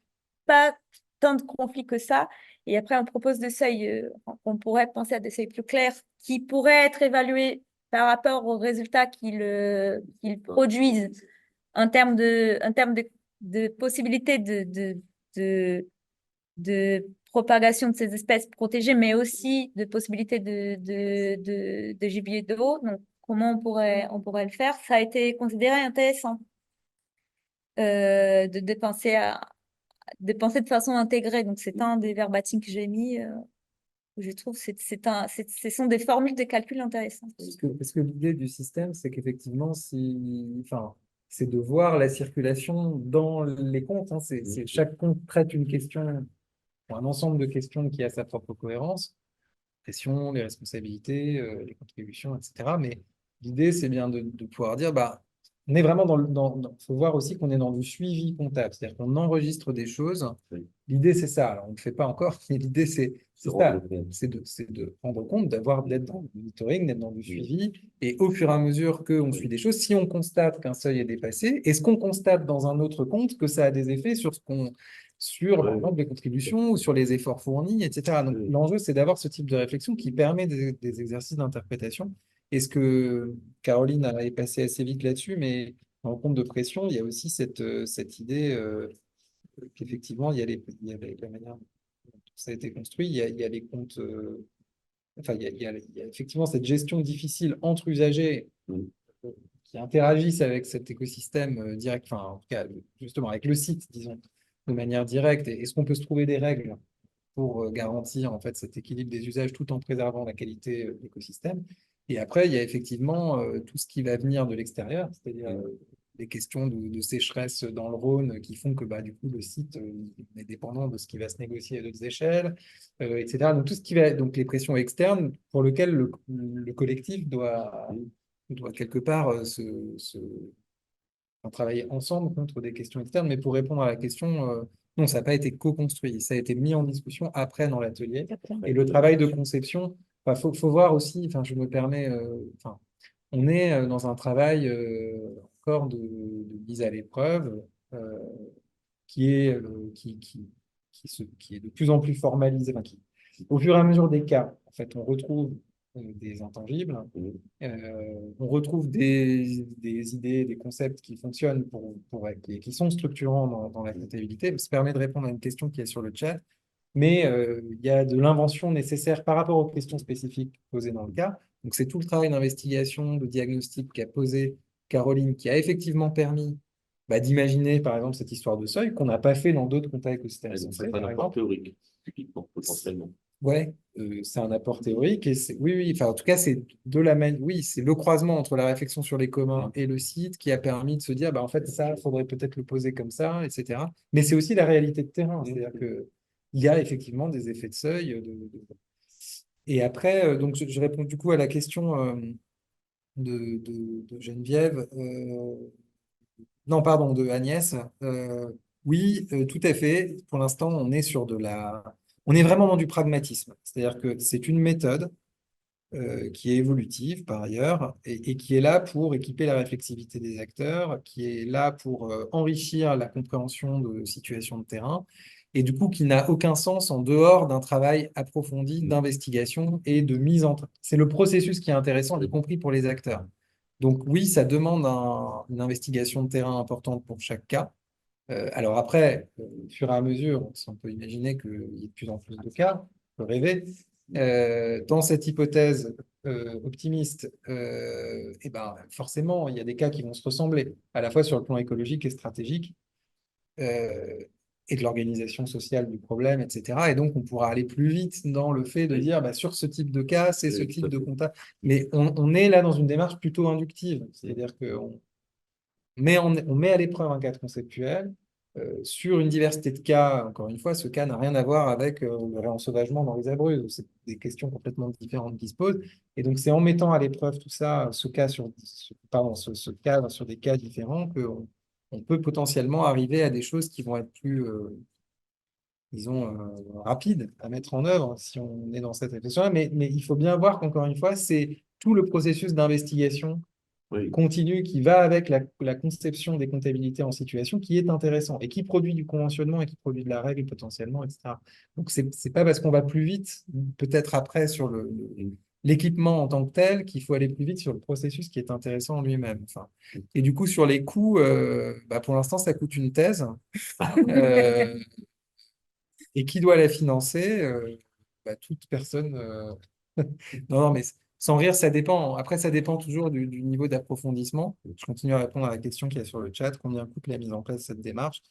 pas tant de conflits que ça. Et après, on propose des seuils, on pourrait penser à des seuils plus clairs qui pourraient être évalués par rapport aux résultats qu'ils produisent en termes de possibilités de propagation de ces espèces protégées, mais aussi de possibilités de gibier d'eau. Donc, comment on pourrait le faire? Ça a été considéré intéressant de penser de façon intégrée. Donc, c'est un des verbatims que j'ai mis. Je trouve que ce sont des formules de calcul intéressantes. Parce que l'idée du système, c'est qu'effectivement, c'est de voir la circulation dans les comptes. Hein. Chaque compte traite une question, un ensemble de questions qui a sa propre cohérence, pression, les responsabilités, les contributions, etc. Mais l'idée, c'est bien de pouvoir dire, bah, on est vraiment faut voir aussi qu'on est dans du suivi comptable, c'est-à-dire qu'on enregistre des choses. Oui. L'idée, c'est ça. Alors, on ne le fait pas encore, mais l'idée, c'est ça. C'est de rendre compte, d'être dans le monitoring, d'être dans du suivi. Et au fur et à mesure qu'on suit des choses, si on constate qu'un seuil est dépassé, est-ce qu'on constate dans un autre compte que ça a des effets sur par exemple, les contributions ou sur les efforts fournis, etc. Donc, l'enjeu, c'est d'avoir ce type de réflexion qui permet des exercices d'interprétation. Et ce que Caroline est passée assez vite là-dessus, mais en compte de pression, il y a aussi cette idée qu'effectivement, il y a la manière dont ça a été construit, il y a les comptes, enfin, il y a effectivement cette gestion difficile entre usagers qui interagissent avec cet écosystème direct, enfin, en tout cas, justement, avec le site, disons, de manière directe. Et est-ce qu'on peut se trouver des règles pour garantir en fait cet équilibre des usages tout en préservant la qualité de l'écosystème? Et après, il y a effectivement tout ce qui va venir de l'extérieur, c'est-à-dire des questions de sécheresse dans le Rhône qui font que bah, du coup le site est dépendant de ce qui va se négocier à d'autres échelles, etc. Donc tout ce qui va, donc les pressions externes pour lesquelles le collectif doit quelque part travailler ensemble contre des questions externes. Mais pour répondre à la question, non, ça n'a pas été co-construit, ça a été mis en discussion après dans l'atelier. Et le travail de conception, faut voir aussi, enfin, je me permets, enfin, on est dans un travail encore de mise à l'épreuve euh, qui est, qui est de plus en plus formalisé. Enfin, au fur et à mesure des cas, en fait, on retrouve des intangibles, on retrouve des idées, des concepts qui fonctionnent qui sont structurants dans la comptabilité. Ça permet de répondre à une question qui est sur le chat, mais il y a de l'invention nécessaire par rapport aux questions spécifiques posées dans le cas. Donc, c'est tout le travail d'investigation, de diagnostic qu'a posé Caroline, qui a effectivement permis bah, d'imaginer, par exemple, cette histoire de seuil qu'on n'a pas fait dans d'autres comptes écosystèmes Donc, censés, c'est pas par un apport exemple. théorique, typiquement, potentiellement. Ouais, c'est un apport théorique et oui, oui, enfin en tout cas c'est de la oui, c'est le croisement entre la réflexion sur les communs et le site qui a permis de se dire bah en fait ça faudrait peut-être le poser comme ça, etc. Mais c'est aussi la réalité de terrain, c'est-à-dire que il y a effectivement des effets de seuil. Et après, donc je réponds du coup à la question de Geneviève, non pardon de Agnès. Oui, tout à fait. Pour l'instant, on est vraiment dans du pragmatisme. C'est-à-dire que c'est une méthode qui est évolutive par ailleurs et qui est là pour équiper la réflexivité des acteurs, qui est là pour enrichir la compréhension de situations de terrain et du coup qui n'a aucun sens en dehors d'un travail approfondi d'investigation et de mise en... C'est le processus qui est intéressant, y compris pour les acteurs. Donc oui, ça demande une investigation de terrain importante pour chaque cas. Alors après, au fur et à mesure, on peut imaginer qu'il y ait de plus en plus de cas, on peut rêver. Dans cette hypothèse optimiste, eh ben, forcément, il y a des cas qui vont se ressembler, à la fois sur le plan écologique et stratégique, euh, et de l'organisation sociale du problème, etc. Et donc, on pourra aller plus vite dans le fait de dire, bah, sur ce type de cas, c'est ce type de compta. Mais on est là dans une démarche plutôt inductive, c'est-à-dire qu'on on met à l'épreuve un cadre conceptuel sur une diversité de cas. Encore une fois, ce cas n'a rien à voir avec le réensauvagement dans les Abruzzes. C'est des questions complètement différentes qui se posent. Et donc, c'est en mettant à l'épreuve tout ça, ce cadre sur des cas différents, qu'on on peut potentiellement arriver à des choses qui vont être plus, disons, rapides à mettre en œuvre si on est dans cette réflexion-là. Mais il faut bien voir qu'encore une fois, c'est tout le processus d'investigation Oui. continu qui va avec la conception des comptabilités en situation qui est intéressant et qui produit du conventionnement et qui produit de la règle potentiellement, etc. Donc, c'est pas parce qu'on va plus vite, peut-être après sur l'équipement en tant que tel, qu'il faut aller plus vite sur le processus qui est intéressant en lui-même. Enfin, et du coup, sur les coûts, bah, pour l'instant, ça coûte une thèse. Euh, et qui doit la financer? Bah, toute personne. Non, non, mais sans rire, ça dépend. Après, ça dépend toujours du niveau d'approfondissement. Je continue à répondre à la question qu'il y a sur le chat. Combien coûte la mise en place de cette démarche?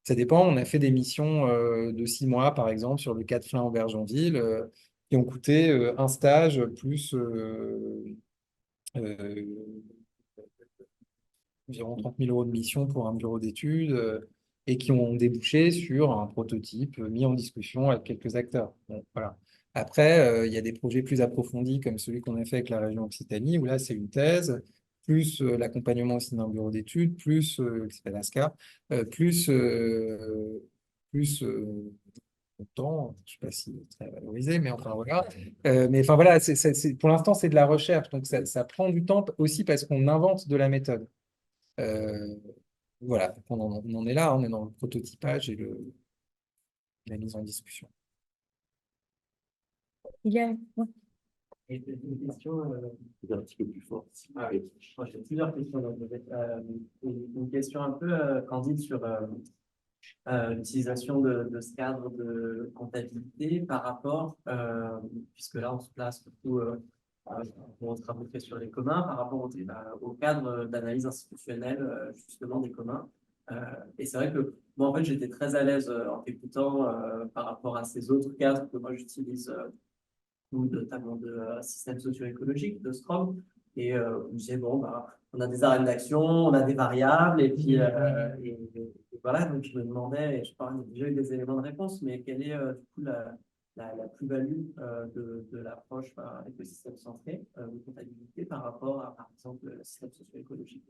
Ça dépend. On a fait des missions de 6 mois, par exemple, sur le cas de Flins-Aubergenville, qui ont coûté un stage plus euh, environ 30 000 € de mission pour un bureau d'études et qui ont débouché sur un prototype mis en discussion avec quelques acteurs. Bon, voilà. Après, il y a des projets plus approfondis comme celui qu'on a fait avec la région Occitanie, où là, c'est une thèse, plus l'accompagnement aussi d'un bureau d'études, plus, qui s'appelle ASCA, temps, je ne sais pas si c'est très valorisé, mais enfin voilà. Mais enfin voilà, pour l'instant, c'est de la recherche, donc ça prend du temps aussi parce qu'on invente de la méthode. Euh, voilà, donc on en est là, on est dans le prototypage et la mise en discussion. Il y a... ouais. Et une question, C'est un petit peu plus fort. oui, moi j'ai plusieurs questions. Donc, une question un peu candide sur l'utilisation de ce cadre de comptabilité par rapport, puisque là on se place surtout pour aux travaux faits sur les communs par rapport au cadre d'analyse institutionnelle justement des communs. Et c'est vrai que moi, en fait, j'étais très à l'aise en t'écoutant par rapport à ces autres cadres que moi j'utilise, notamment de système socio-écologique, de Scrum. Et on me disait, bon, bah, on a des arènes d'action, on a des variables, et puis et voilà, donc je me demandais, et je parle déjà eu des éléments de réponse, mais quelle est du coup la plus-value de l'approche écosystème centré de comptabilité par rapport à, par exemple, le système socio-écologique.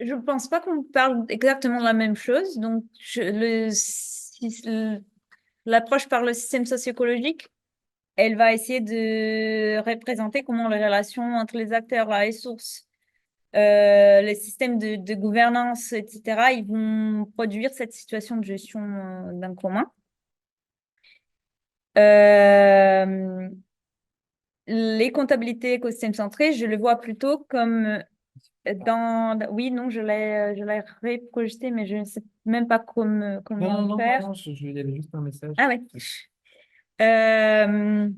Je ne pense pas qu'on parle exactement de la même chose. Donc, l'approche par le système socio-écologique, elle va essayer de représenter comment les relations entre les acteurs, la ressource, les systèmes de gouvernance, etc., ils vont produire cette situation de gestion d'un commun. Les comptabilités écosystème centrées, je le vois plutôt comme oui, non, je l'ai reprojeté, mais je ne sais même pas comment faire. Non, il y avait juste un message. Ah ouais. Euh,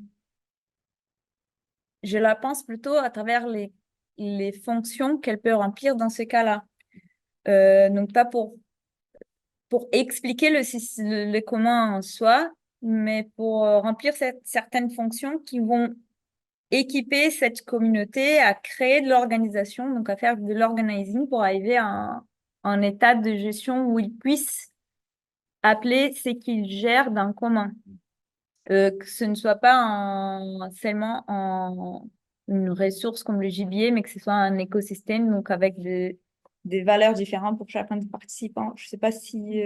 je la pense plutôt à travers les fonctions qu'elle peut remplir dans ce cas-là. Donc, pas pour expliquer le commun en soi, mais pour remplir certaines fonctions qui vont équiper cette communauté à créer de l'organisation, donc à faire de l'organizing pour arriver à un état de gestion où ils puissent appeler ce qu'ils gèrent d'un commun. Que ce ne soit pas seulement une ressource comme le gibier, mais que ce soit un écosystème, donc avec des valeurs différentes pour chacun des participants. Je ne sais pas si...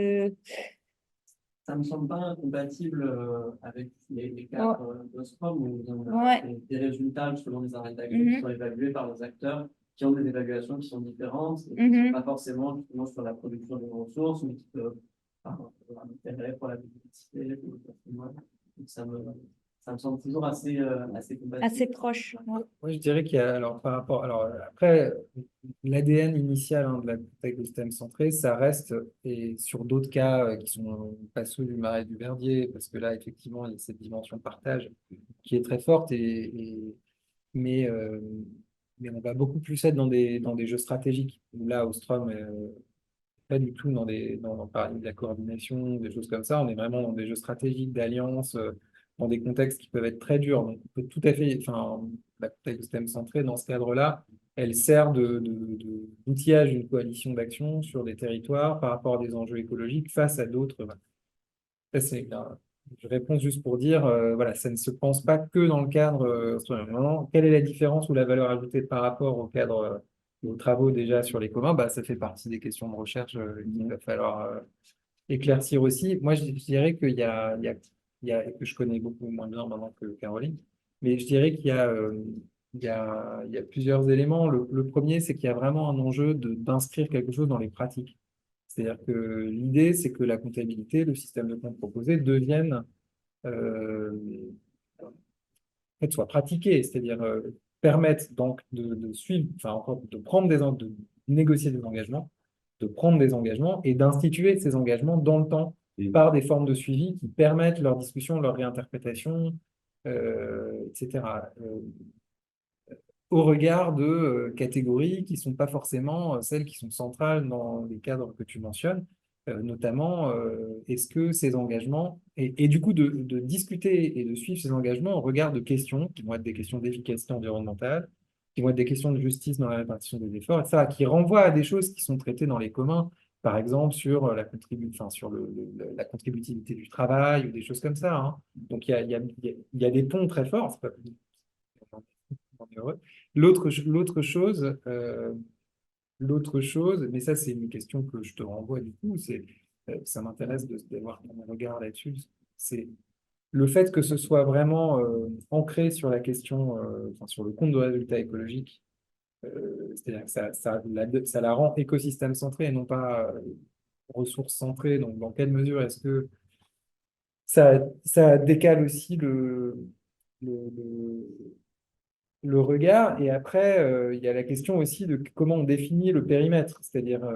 Ça me semble pas incompatible avec les cadres de Scrum où on Ouais. a des résultats selon les arènes d'action Mhm. qui sont évalués par les acteurs qui ont des évaluations qui sont différentes et qui Mhm. ne sont pas forcément justement sur la production des ressources, mais qui peuvent avoir un intérêt pour la biodiversité, pour le patrimoine. Donc ça me semble toujours assez compatible. Assez proche. Ouais. Moi, je dirais qu'il y a, alors, par rapport, alors, après, l'ADN initial de la écosystème centré, ça reste, et sur d'autres cas qui sont pas ceux du Marais du Verdier, parce que là, effectivement, il y a cette dimension de partage qui est très forte, mais, euh, mais on va beaucoup plus être dans des jeux stratégiques. Là, Ostrom, pas du tout par exemple, de la coordination, des choses comme ça. On est vraiment dans des jeux stratégiques, d'alliance, dans des contextes qui peuvent être très durs. Donc, on peut tout à fait, enfin, la écosystème centré, dans ce cadre-là, elle sert d'outillage d'une coalition d'action sur des territoires par rapport à des enjeux écologiques face à d'autres. Ça, je réponds juste pour dire, voilà, ça ne se pense pas que dans le cadre. Vraiment, quelle est la différence ou la valeur ajoutée par rapport au cadre, aux travaux déjà sur les communs? Bah, ça fait partie des questions de recherche qu'il va falloir éclaircir aussi. Moi, je dirais et que je connais beaucoup moins bien maintenant que Caroline, mais je dirais qu'il y a plusieurs éléments. Le premier, c'est qu'il y a vraiment un enjeu d'inscrire quelque chose dans les pratiques. C'est-à-dire que l'idée, c'est que la comptabilité, le système de compte proposé devienne, euh, en fait, soit pratiqué, c'est-à-dire permettre donc de suivre, enfin encore de prendre de négocier des engagements, de prendre des engagements et d'instituer ces engagements dans le temps par des formes de suivi qui permettent leur discussion, leur réinterprétation, etc. Au regard de catégories qui ne sont pas forcément celles qui sont centrales dans les cadres que tu mentionnes, notamment est-ce que ces engagements, et du coup de discuter et de suivre ces engagements au regard de questions qui vont être des questions d'efficacité environnementale, qui vont être des questions de justice dans la répartition des efforts, etc., qui renvoient à des choses qui sont traitées dans les communs, par exemple sur la contributivité du travail ou des choses comme ça, hein. Donc il y a des ponts très forts, c'est pas on est heureux. L'autre chose, mais ça c'est une question que je te renvoie du coup, ça m'intéresse d'avoir ton regard là-dessus, c'est le fait que ce soit vraiment ancré sur la question, enfin, sur le compte de résultats écologiques, c'est-à-dire que ça la rend écosystème centré et non pas ressources centrées. Donc dans quelle mesure est-ce que ça décale aussi le, le regard. Et après, il y a la question aussi de comment on définit le périmètre. C'est-à-dire,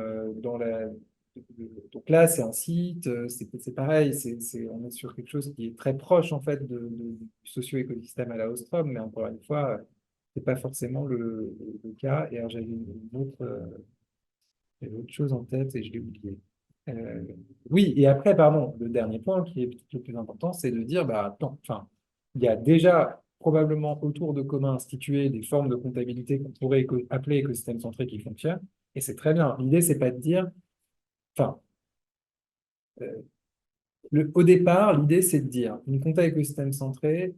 Donc là, c'est un site, c'est pareil, on est sur quelque chose qui est très proche en fait du socio-écosystème à la Ostrom, mais encore une fois, c'est pas forcément le cas. Et alors j'avais autre chose en tête et je l'ai oublié. Euh, oui, et après, pardon, le dernier point qui est peut-être le plus important, c'est de dire, bah, attends, enfin, il y a déjà probablement autour de communs institués des formes de comptabilité qu'on pourrait appeler écosystème centré qui fonctionnent, et c'est très bien. L'idée, c'est pas de dire, enfin, euh, au départ, l'idée, c'est de dire, une compta écosystème centré,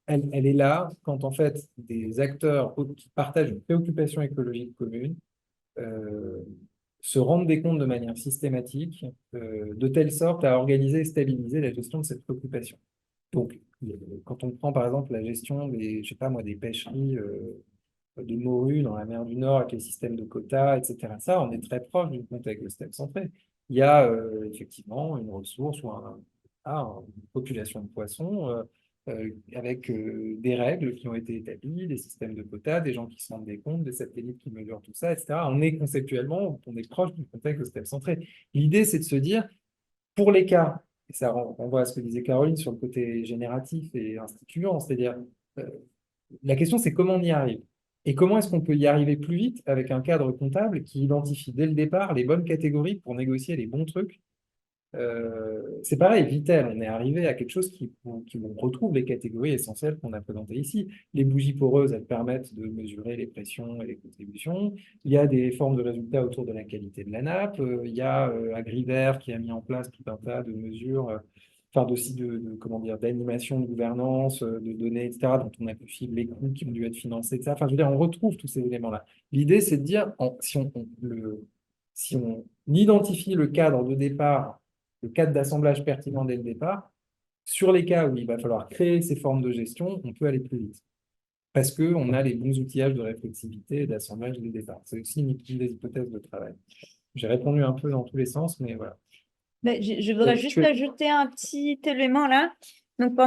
elle est là quand en fait des acteurs qui partagent une préoccupation écologique commune euh, se rendre des comptes de manière systématique, de telle sorte à organiser et stabiliser la gestion de cette préoccupation. Donc, quand on prend par exemple la gestion des, je sais pas moi, des pêcheries de morue dans la mer du Nord avec les systèmes de quotas, etc., ça, on est très proche d'une compte écosystème centré. Il y a effectivement une ressource ou une population de poissons avec des règles qui ont été établies, des systèmes de quotas, des gens qui se rendent des comptes, des satellites qui mesurent tout ça, etc. On est conceptuellement, on est proche du contexte écosystème centré. L'idée, c'est de se dire, pour les cas, et ça renvoie à ce que disait Caroline sur le côté génératif et instituant, c'est-à-dire, euh, la question, c'est comment on y arrive. Et comment est-ce qu'on peut y arriver plus vite avec un cadre comptable qui identifie dès le départ les bonnes catégories pour négocier les bons trucs c'est pareil, Vitel, on est arrivé à quelque chose qui on retrouve les catégories essentielles qu'on a présentées ici. Les bougies poreuses, elles permettent de mesurer les pressions et les contributions. Il y a des formes de résultats autour de la qualité de la nappe. Il y a Agrivert qui a mis en place tout un tas de mesures, enfin aussi comment dire, d'animation, de gouvernance, de données, etc., dont on a pu suivre les coûts qui ont dû être financés, etc. Enfin, je veux dire, on retrouve tous ces éléments-là. L'idée, c'est de dire, si on identifie le cadre de départ, le cadre d'assemblage pertinent dès le départ, sur les cas où il va falloir créer ces formes de gestion, on peut aller plus vite. Parce qu'on a les bons outillages de réflexivité et d'assemblage dès le départ. C'est aussi une des hypothèses de travail. J'ai répondu un peu dans tous les sens, mais voilà. Ben, je voudrais juste ajouter un petit élément là. Donc, donc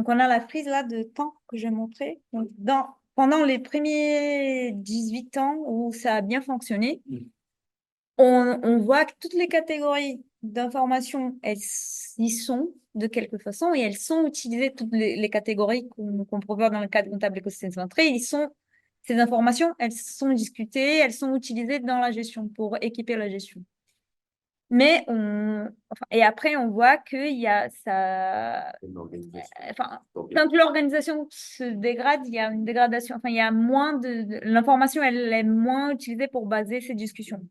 on a la frise là de temps que j'ai montré. Donc, pendant les premiers 18 ans où ça a bien fonctionné, on voit que toutes les catégories d'informations, elles y sont de quelque façon et elles sont utilisées, toutes les catégories qu'on peut voir dans le cadre comptable écosystème centré, ces informations, elles sont discutées, elles sont utilisées dans la gestion pour équiper la gestion. Mais et après, on voit qu'il y a ça. Enfin, quand l'organisation se dégrade, il y a une dégradation. Enfin, il y a moins l'information, elle est moins utilisée pour baser ces discussions.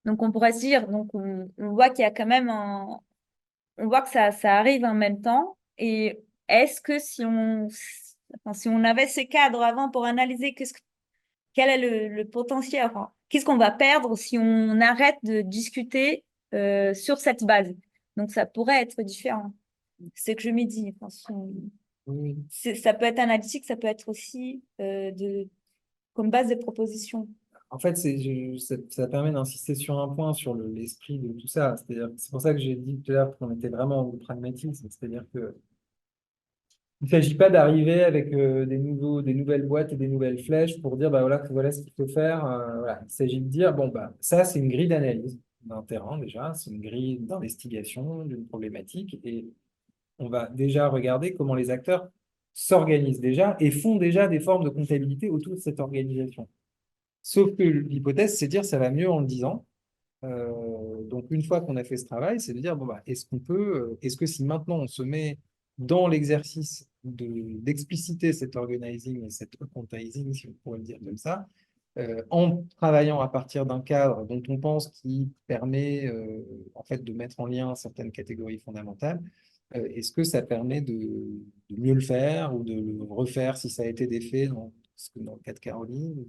Donc, on pourrait se dire, donc, on voit qu'il y a quand même on voit que ça arrive en même temps. Et est-ce que si on avait ces cadres avant pour analyser quel est le potentiel, enfin, qu'est-ce qu'on va perdre si on arrête de discuter sur cette base? Donc, ça pourrait être différent. C'est ce que je me dis. Enfin, ça peut être analytique, ça peut être aussi comme base de proposition. En fait, ça permet d'insister sur un point, sur l'esprit de tout ça. C'est pour ça que j'ai dit tout à l'heure qu'on était vraiment au pragmatisme. C'est-à-dire que il ne s'agit pas d'arriver avec des nouvelles boîtes et des nouvelles flèches pour dire bah, voilà ce qu'il faut faire. Voilà. Il s'agit de dire bon, bah, ça, c'est une grille d'analyse d'un terrain déjà, c'est une grille d'investigation d'une problématique et on va déjà regarder comment les acteurs s'organisent déjà et font déjà des formes de comptabilité autour de cette organisation. Sauf que l'hypothèse, c'est de dire ça va mieux en le disant. Donc, une fois qu'on a fait ce travail, c'est de dire bon, bah, est-ce que si maintenant on se met dans l'exercice d'expliciter cet organizing et cet quantizing, si on pourrait le dire comme ça, en travaillant à partir d'un cadre dont on pense qu'il permet en fait de mettre en lien certaines catégories fondamentales, est-ce que ça permet de mieux le faire ou de le refaire si ça a été défait dans le cas de Caroline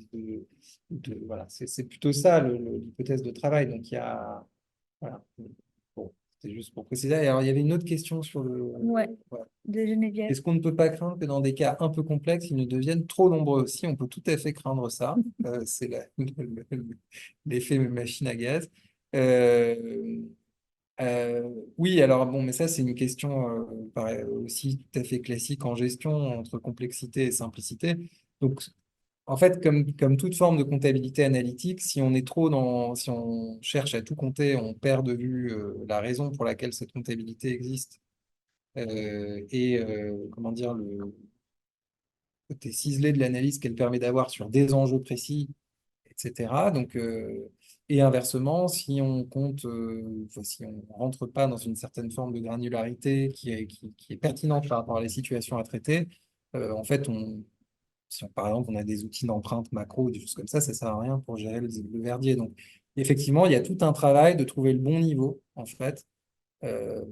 voilà, c'est plutôt ça l'hypothèse de travail. Donc il y a voilà. Bon, c'était juste pour préciser. Et alors il y avait une autre question sur Ouais, voilà. de Geneviève. Est-ce qu'on ne peut pas craindre que dans des cas un peu complexes, ils ne deviennent trop nombreux? Si, on peut tout à fait craindre ça. C'est l'effet machine à gaz. Euh, oui, alors bon, mais ça, c'est une question aussi tout à fait classique en gestion entre complexité et simplicité. Donc, En fait, comme toute forme de comptabilité analytique, si on cherche à tout compter, on perd de vue la raison pour laquelle cette comptabilité existe comment dire, le côté ciselé de l'analyse qu'elle permet d'avoir sur des enjeux précis, etc. Donc, et inversement, si on compte, enfin, si on rentre pas dans une certaine forme de granularité qui est pertinente par rapport à les situations à traiter, en fait, si on, par exemple, on a des outils d'empreinte macro, des choses comme ça sert à rien pour gérer le verdier. Donc, effectivement, il y a tout un travail de trouver le bon niveau, en fait. Euh,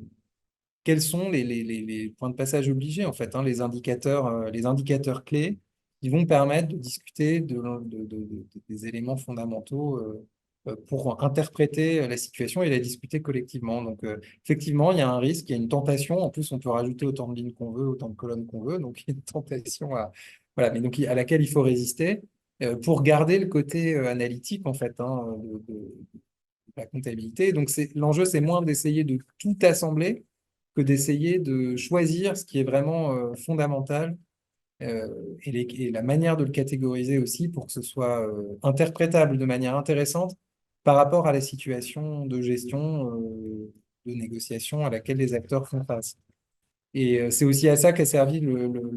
Quels sont les points de passage obligés, en fait, hein, les indicateurs clés qui vont permettre de discuter des éléments fondamentaux pour interpréter la situation et la discuter collectivement. Donc, effectivement, il y a un risque, il y a une tentation. En plus, on peut rajouter autant de lignes qu'on veut, autant de colonnes qu'on veut. Donc, il y a une tentation voilà, mais donc, à laquelle il faut résister pour garder le côté analytique, en fait, hein, de la comptabilité. Donc, l'enjeu, c'est moins d'essayer de tout assembler que d'essayer de choisir ce qui est vraiment fondamental et la manière de le catégoriser aussi pour que ce soit interprétable de manière intéressante par rapport à la situation de gestion, de négociation à laquelle les acteurs font face. Et c'est aussi à ça qu'a servi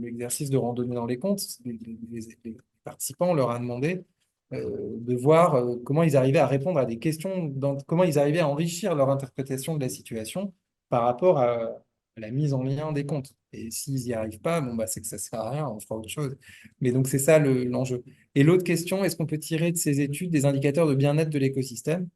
l'exercice de randonnée dans les comptes. Les participants, on leur a demandé de voir comment ils arrivaient à répondre à des questions, comment ils arrivaient à enrichir leur interprétation de la situation par rapport à la mise en lien des comptes. Et s'ils n'y arrivent pas, bon, bah, c'est que ça ne sert à rien, on fera autre chose. Mais donc c'est ça l'enjeu. Et l'autre question, est-ce qu'on peut tirer de ces études des indicateurs de bien-être de l'écosystème?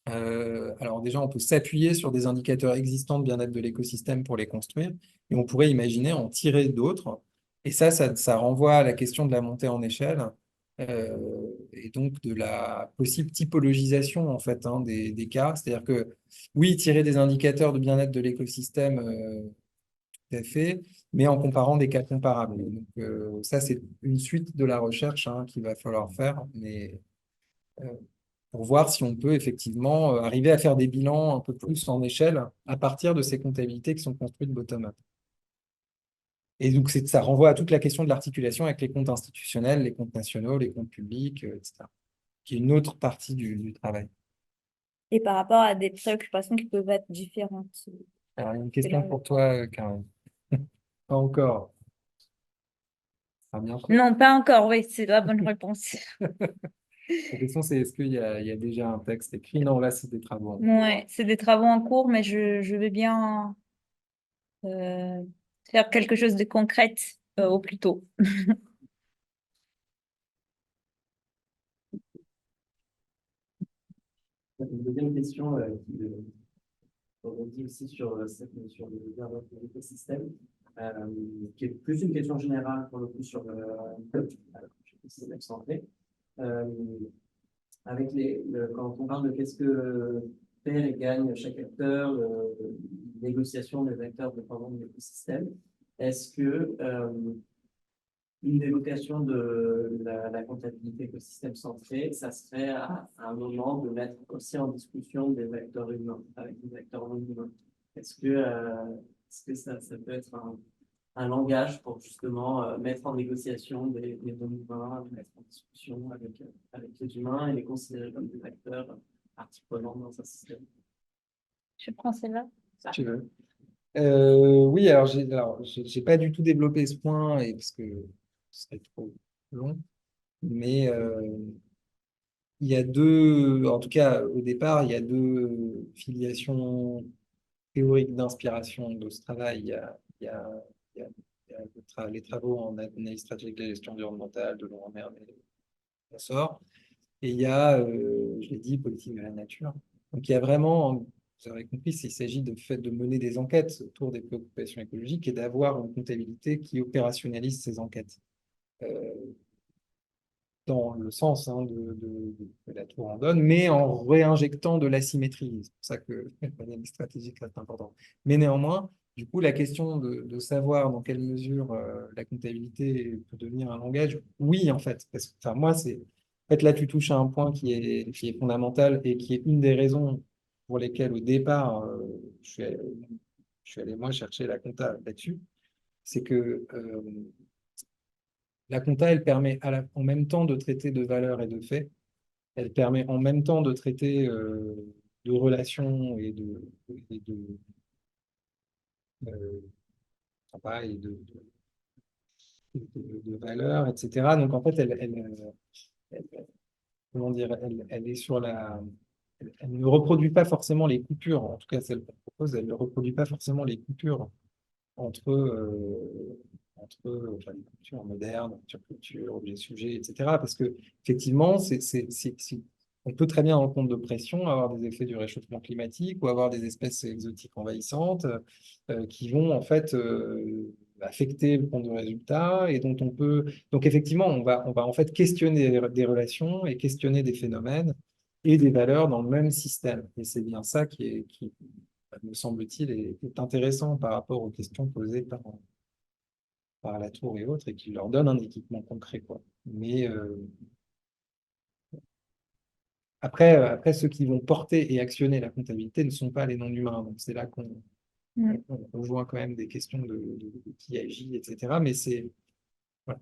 Alors déjà, on peut s'appuyer sur des indicateurs existants de bien-être de l'écosystème pour les construire, et on pourrait imaginer en tirer d'autres. Et ça renvoie à la question de la montée en échelle, et donc de la possible typologisation en fait hein, des cas. C'est-à-dire que oui, tirer des indicateurs de bien-être de l'écosystème, tout à fait, mais en comparant des cas comparables. Donc ça, c'est une suite de la recherche hein, qu'il va falloir faire, mais euh, pour voir si on peut effectivement arriver à faire des bilans un peu plus en échelle à partir de ces comptabilités qui sont construites bottom-up. Et donc, ça renvoie à toute la question de l'articulation avec les comptes institutionnels, les comptes nationaux, les comptes publics, etc., qui est une autre partie du travail. Et par rapport à des préoccupations qui peuvent être différentes. Alors, il y a une question pour toi, Karen. Pas encore. Ça sera bientôt. Non, pas encore, oui, c'est la bonne réponse. La question, c'est est-ce qu'il y a déjà un texte écrit? Non, là, c'est des travaux. Ouais, c'est des travaux en cours, mais je vais bien euh, faire quelque chose de concret au plus tôt. Une deuxième question qui rebondit aussi sur cette notion de bien-être de l'écosystème, qui est plus une question générale pour le coup sur l'écosystème santé. Avec quand on parle de qu'est-ce que perd et gagne chaque acteur, négociation des acteurs dépendants de l'écosystème, est-ce que une des vocations de la comptabilité écosystème centré, ça serait à un moment de mettre aussi en discussion des acteurs humains avec des acteurs non humains? Est-ce que ça peut être un langage pour justement mettre en négociation des non humains, mettre en discussion avec les humains et les considérer comme des acteurs partie prenante dans un système? Je prends celle-là. Si tu veux. Oui, alors j'ai pas du tout développé ce point et parce que ce serait trop long, mais il y a deux, en tout cas au départ, il y a deux filiations théoriques d'inspiration de ce travail. Il y a, il y a- il y a les travaux en analyse stratégique de la gestion environnementale de Laurent Merne et Lassor, et il y a, je l'ai dit, politique de la nature. Donc il y a vraiment, vous aurez compris, s'il s'agit de mener des enquêtes autour des préoccupations écologiques et d'avoir une comptabilité qui opérationnalise ces enquêtes. Euh, dans le sens hein, de la tour en donne, mais en réinjectant de l'asymétrie. C'est pour ça que l'analyse stratégique est importante. Mais néanmoins, du coup, la question de savoir dans quelle mesure la comptabilité peut devenir un langage, oui, en fait. Parce que, enfin, moi, en fait, là, tu touches à un point qui est fondamental et qui est une des raisons pour lesquelles, au départ, je suis allé, moi, chercher la compta là-dessus. C'est que la compta, elle permet en même temps de traiter de valeurs et de faits. Elle permet en même temps de traiter de relations et euh, enfin, de valeurs, etc. Donc en fait, elle- comment dire, elle est sur elle ne reproduit pas forcément les coupures, en tout cas celle qu'on propose, elle ne reproduit pas forcément les coupures entre enfin, les cultures modernes, culture, objets, sujets, etc. Parce que effectivement, on peut très bien, en compte de pression, avoir des effets du réchauffement climatique ou avoir des espèces exotiques envahissantes qui vont en fait affecter le compte de résultat et dont on peut. Donc effectivement, on va en fait questionner des relations et questionner des phénomènes et des valeurs dans le même système. Et c'est bien ça qui me semble-t-il, est intéressant par rapport aux questions posées par la tour et autres, et qui leur donne un équipement concret, quoi. Mais après, ceux qui vont porter et actionner la comptabilité ne sont pas les non-humains. Donc c'est là qu'on voit quand même des questions de qui agit, etc. Mais voilà,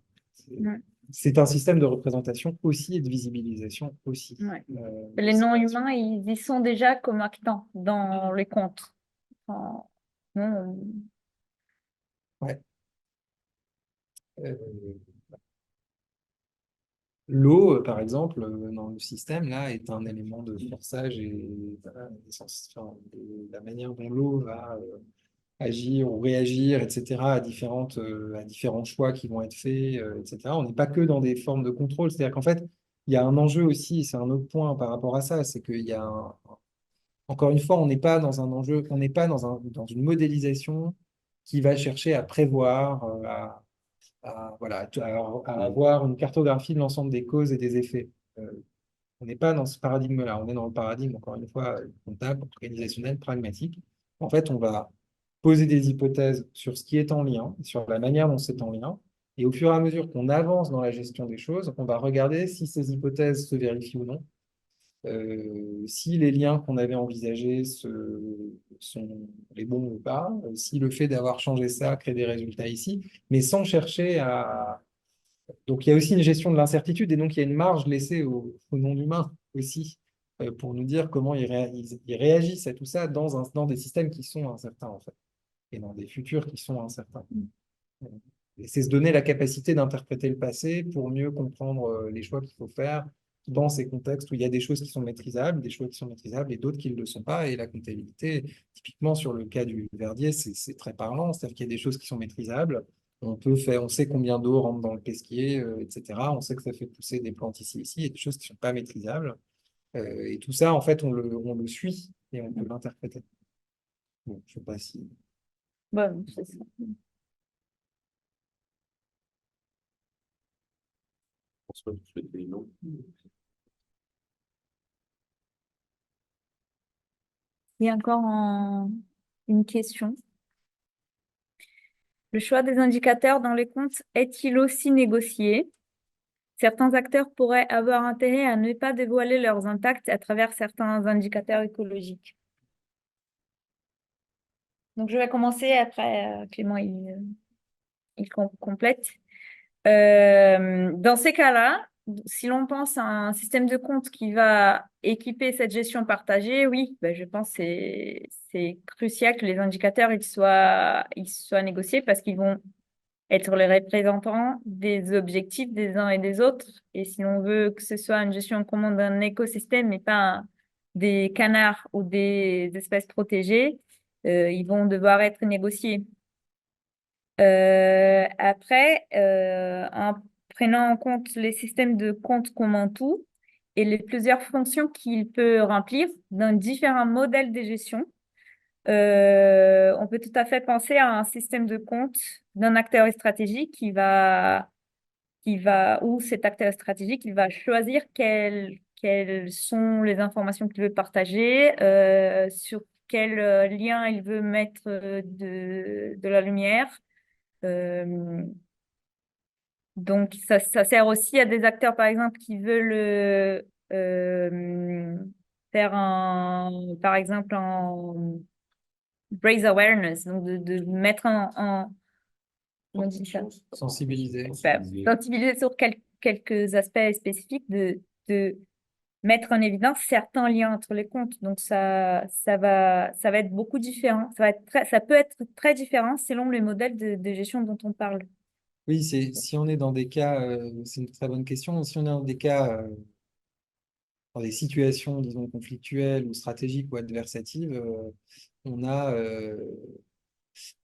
Ouais. c'est un système de représentation aussi et de visibilisation aussi. Ouais. Les non-humains, ils y sont déjà comme actants dans les comptes. Enfin, non, Ouais. L'eau, par exemple, dans le système, là, est un élément de forçage et voilà, enfin, la manière dont l'eau va agir ou réagir, etc., à différents choix qui vont être faits, etc. On n'est pas que dans des formes de contrôle. C'est-à-dire qu'en fait, il y a un enjeu aussi, c'est un autre point par rapport à ça, c'est qu'il y a encore une fois, on n'est pas dans un enjeu, on n'est pas dans une modélisation qui va chercher à prévoir, voilà, à avoir une cartographie de l'ensemble des causes et des effets. Euh, on n'est pas dans ce paradigme-là, on est dans le paradigme, encore une fois, comptable, organisationnel, pragmatique. En fait, on va poser des hypothèses sur ce qui est en lien, sur la manière dont c'est en lien, et au fur et à mesure qu'on avance dans la gestion des choses, on va regarder si ces hypothèses se vérifient ou non, si les liens qu'on avait envisagés sont les bons ou pas, si le fait d'avoir changé ça crée des résultats ici, mais sans chercher à. Donc il y a aussi une gestion de l'incertitude et donc il y a une marge laissée aux non-humains aussi pour nous dire comment ils réagissent à tout ça dans des systèmes qui sont incertains en fait et dans des futurs qui sont incertains. Et c'est se donner la capacité d'interpréter le passé pour mieux comprendre les choix qu'il faut faire dans ces contextes où il y a des choses qui sont maîtrisables, des choses qui sont maîtrisables et d'autres qui ne le sont pas. Et la comptabilité, typiquement sur le cas du Verdier, c'est très parlant. C'est-à-dire qu'il y a des choses qui sont maîtrisables. On sait combien d'eau rentre dans le pesquier, etc. On sait que ça fait pousser des plantes ici, ici, et des choses qui ne sont pas maîtrisables. Et tout ça, en fait, on le suit et on peut l'interpréter. Bon, je ne sais pas si. bon, c'est ça. François, tu souhaitais, non? Il y a encore une question. Le choix des indicateurs dans les comptes est-il aussi négocié? Certains acteurs pourraient avoir intérêt à ne pas dévoiler leurs impacts à travers certains indicateurs écologiques. Donc, je vais commencer, après Clément, il complète. Dans ces cas-là, si l'on pense à un système de compte qui va équiper cette gestion partagée, oui, ben, je pense que c'est crucial que les indicateurs ils soient négociés parce qu'ils vont être les représentants des objectifs des uns et des autres. Et si l'on veut que ce soit une gestion commune d'un écosystème et pas des canards ou des espèces protégées, ils vont devoir être négociés. Après, en prenant en compte les systèmes de compte comme un tout et les plusieurs fonctions qu'il peut remplir dans différents modèles de gestion, on peut tout à fait penser à un système de compte d'un acteur stratégique où cet acteur stratégique, il va choisir quelles sont les informations qu'il veut partager, sur quel lien il veut mettre de la lumière. Donc, ça sert aussi à des acteurs, par exemple, qui veulent faire par exemple, en raise awareness, donc de mettre comment on dit ça? Sensibiliser. Bah, sensibiliser sur quelques aspects spécifiques, de mettre en évidence certains liens entre les comptes. Donc ça va être beaucoup différent. Ça peut être très différent selon le modèle de gestion dont on parle. Oui, si on est dans des cas, c'est une très bonne question. Si on est dans des cas, dans des situations, disons, conflictuelles ou stratégiques ou adversatives, on a,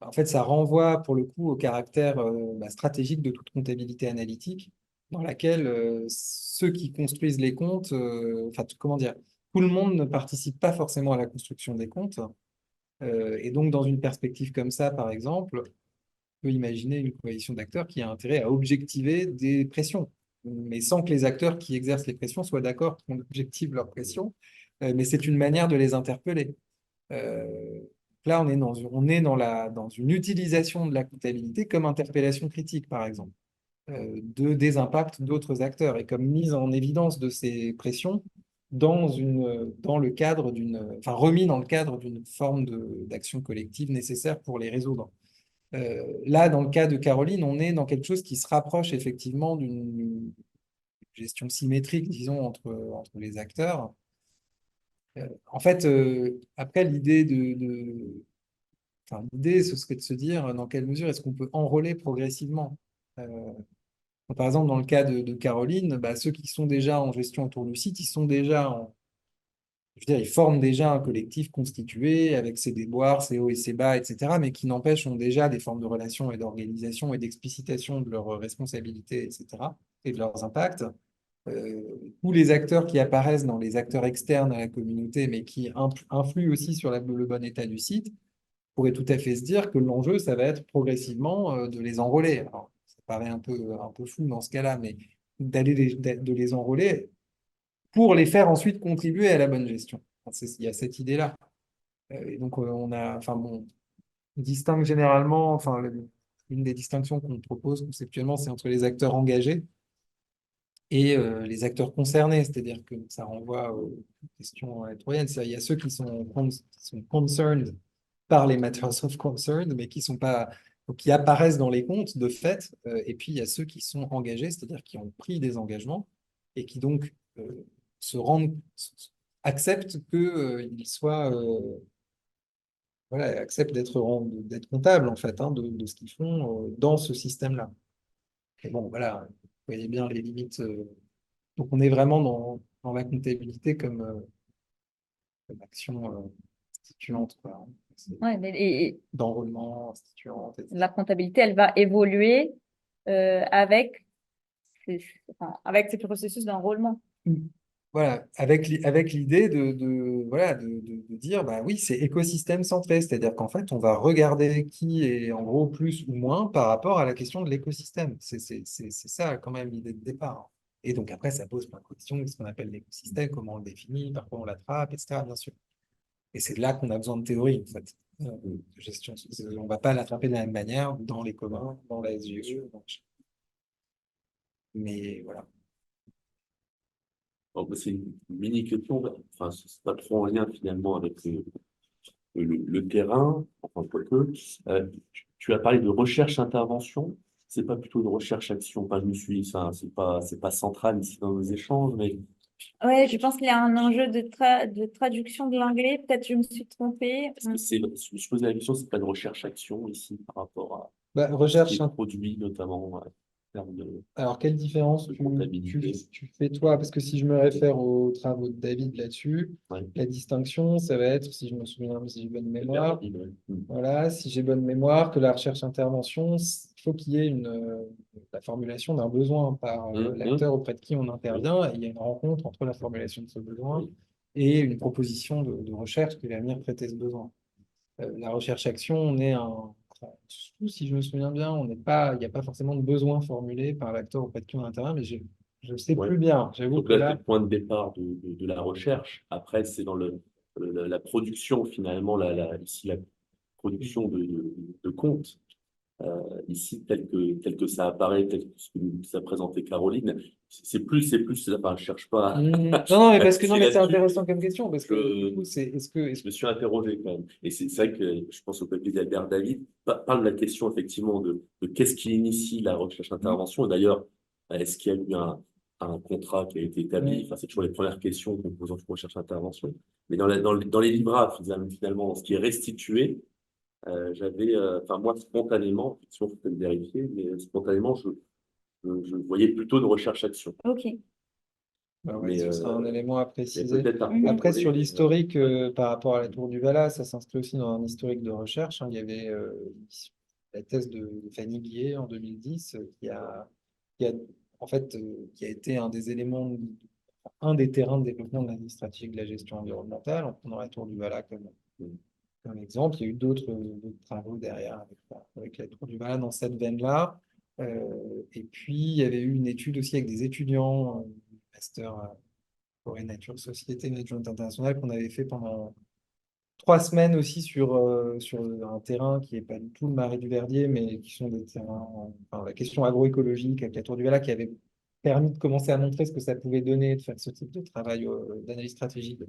en fait, ça renvoie pour le coup au caractère stratégique de toute comptabilité analytique, dans laquelle ceux qui construisent les comptes, enfin, comment dire, tout le monde ne participe pas forcément à la construction des comptes. Et donc, dans une perspective comme ça, par exemple, on peut imaginer une coalition d'acteurs qui a intérêt à objectiver des pressions, mais sans que les acteurs qui exercent les pressions soient d'accord qu'on objective leurs pressions. Mais c'est une manière de les interpeller. Euh, Là, dans une utilisation de la comptabilité comme interpellation critique, par exemple, des impacts d'autres acteurs et comme mise en évidence de ces pressions dans le cadre enfin, remis dans le cadre d'une forme d'action collective nécessaire pour les résoudre. Là, dans le cas de Caroline, on est dans quelque chose qui se rapproche effectivement d'une gestion symétrique, disons, entre les acteurs. En fait, après, enfin, l'idée, ce serait de se dire dans quelle mesure est-ce qu'on peut enrôler progressivement. Par exemple, dans le cas de Caroline, bah, ceux qui sont déjà en gestion autour du site, je veux dire, ils forment déjà un collectif constitué avec ses déboires, ses hauts et ses bas, etc., mais qui n'empêche ont déjà des formes de relations et d'organisation et d'explicitation de leurs responsabilités, etc., et de leurs impacts. Tous les acteurs qui apparaissent dans les acteurs externes à la communauté, mais qui influent aussi sur le bon état du site, pourrait tout à fait se dire que l'enjeu, ça va être progressivement de les enrôler. Alors, ça paraît un peu fou dans ce cas-là, mais de les enrôler pour les faire ensuite contribuer à la bonne gestion. Enfin, il y a cette idée-là. Et donc, enfin bon, on distingue généralement, enfin, une des distinctions qu'on propose conceptuellement, c'est entre les acteurs engagés et les acteurs concernés, c'est-à-dire que ça renvoie aux questions étroyennes. Il y a ceux qui sont concerned par les matters of concern, mais qui sont pas, donc qui apparaissent dans les comptes de fait, et puis il y a ceux qui sont engagés, c'est-à-dire qui ont pris des engagements et qui donc se rendent, acceptent qu'ils soient, voilà, acceptent d'être comptables en fait, hein, de ce qu'ils font dans ce système-là. Et bon, voilà, vous voyez bien les limites. Donc on est vraiment dans la comptabilité comme action instituante, quoi, hein. Ouais, D'enrôlement, instituante, etc. la comptabilité, elle va évoluer avec avec ces processus d'enrôlement. Voilà, avec l'idée voilà, de dire, bah oui, c'est écosystème centré, c'est-à-dire qu'en fait, on va regarder qui est en gros plus ou moins par rapport à la question de l'écosystème. C'est ça quand même l'idée de départ. Et donc après, ça pose plein de questions, ce qu'on appelle l'écosystème, comment on le définit, par quoi on l'attrape, etc., bien sûr. Et c'est là qu'on a besoin de théorie, en fait, de gestion. On ne va pas l'attraper de la même manière dans les communs, dans la SGE. Mais voilà. Alors, c'est une mini question, enfin, c'est pas trop en lien finalement avec le terrain, enfin, quoique. Tu as parlé de recherche-intervention, c'est pas plutôt de recherche-action, enfin, je me suis dit, ça, c'est pas central ici dans nos échanges, mais Ouais, je pense qu'il y a un enjeu de traduction de l'anglais. Peut-être je me suis trompée. est-ce que je pose la question, c'est pas de recherche-action ici par rapport à Bah, ce qui recherche. est produit, notamment en termes de Alors, quelle différence comptabilité. tu fais toi? Parce que si je me réfère aux travaux de David là-dessus, Ouais. la distinction, ça va être, si je me souviens, si j'ai bonne mémoire, Mm. voilà, si j'ai bonne mémoire, que la recherche-intervention, il faut qu'il y ait la formulation d'un besoin par l'acteur auprès de qui on intervient, et il y a une rencontre entre la formulation de ce besoin et une proposition de recherche qui va venir traiter ce besoin. La recherche-action, surtout si je me souviens bien, il n'y a pas forcément de besoin formulé par l'acteur auprès de qui on intervient, mais je ne sais Ouais. plus bien. J'avoue Donc que là, c'est là, le point de départ de la recherche. Après, c'est dans la production, finalement, ici, la production de comptes. ici, tel que ça apparaît, tel que ce que nous a présenté Caroline. Enfin, je cherche pas Non, mais parce que c'est non, mais c'est là-dessus. intéressant comme question, parce que Je- du coup, Je me suis interrogé quand même. Et c'est vrai que je pense au papier d'Albert David, parle de la question effectivement de qu'est-ce qui initie la recherche-intervention. Et d'ailleurs, est-ce qu'il y a eu un contrat qui a été établi? Enfin, c'est toujours les premières questions qu'on pose en recherche-intervention. Mais dans les livrables, finalement, dans ce qui est restitué, enfin moi, spontanément, si on peut le vérifier, mais spontanément, je voyais plutôt de recherche-action. Ok. Bah ouais, Mais, ce sera un élément à mais préciser. peut-être à Après, sur contrôler, l'historique par rapport à la Tour du Valas, ça s'inscrit aussi dans un historique de recherche, hein. Il y avait la thèse de Fanny Guillet en 2010 qui a, en fait, qui a été un des éléments, un des terrains de développement de l'analyse stratégique de la gestion environnementale, en prenant la Tour du Valas comme exemple. Il y a eu d'autres travaux derrière avec la Tour du Valas dans cette veine-là. Et puis, il y avait eu une étude aussi avec des étudiants, master forêt, nature, société, management international, qu'on avait fait pendant 3 semaines aussi sur un terrain qui n'est pas du tout le Marais du Verdier, mais qui sont des terrains, enfin, la question agroécologique avec la Tour du Valas, qui avait permis de commencer à montrer ce que ça pouvait donner de faire ce type de travail d'analyse stratégique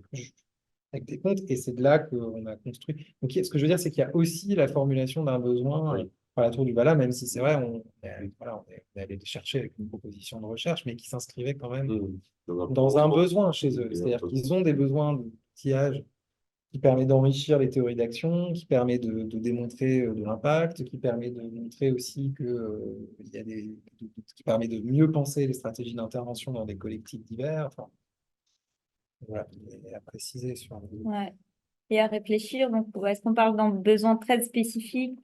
avec des comptes, et c'est de là qu'on a construit. Donc, ce que je veux dire, c'est qu'il y a aussi la formulation d'un besoin Oui. par la Tour du Valas, même si c'est vrai, on est allé chercher avec une proposition de recherche, mais qui s'inscrivait quand même dans un besoin chez eux. C'est-à-dire qu'ils ont des besoins d'outillage qui permet d'enrichir les théories d'action, qui permet de démontrer de l'impact, qui permet de montrer aussi il y a qui permet de mieux penser les stratégies d'intervention dans des collectifs divers. Enfin, voilà, et à préciser sur Ouais. Et à réfléchir, donc est-ce qu'on parle d'un besoin très spécifique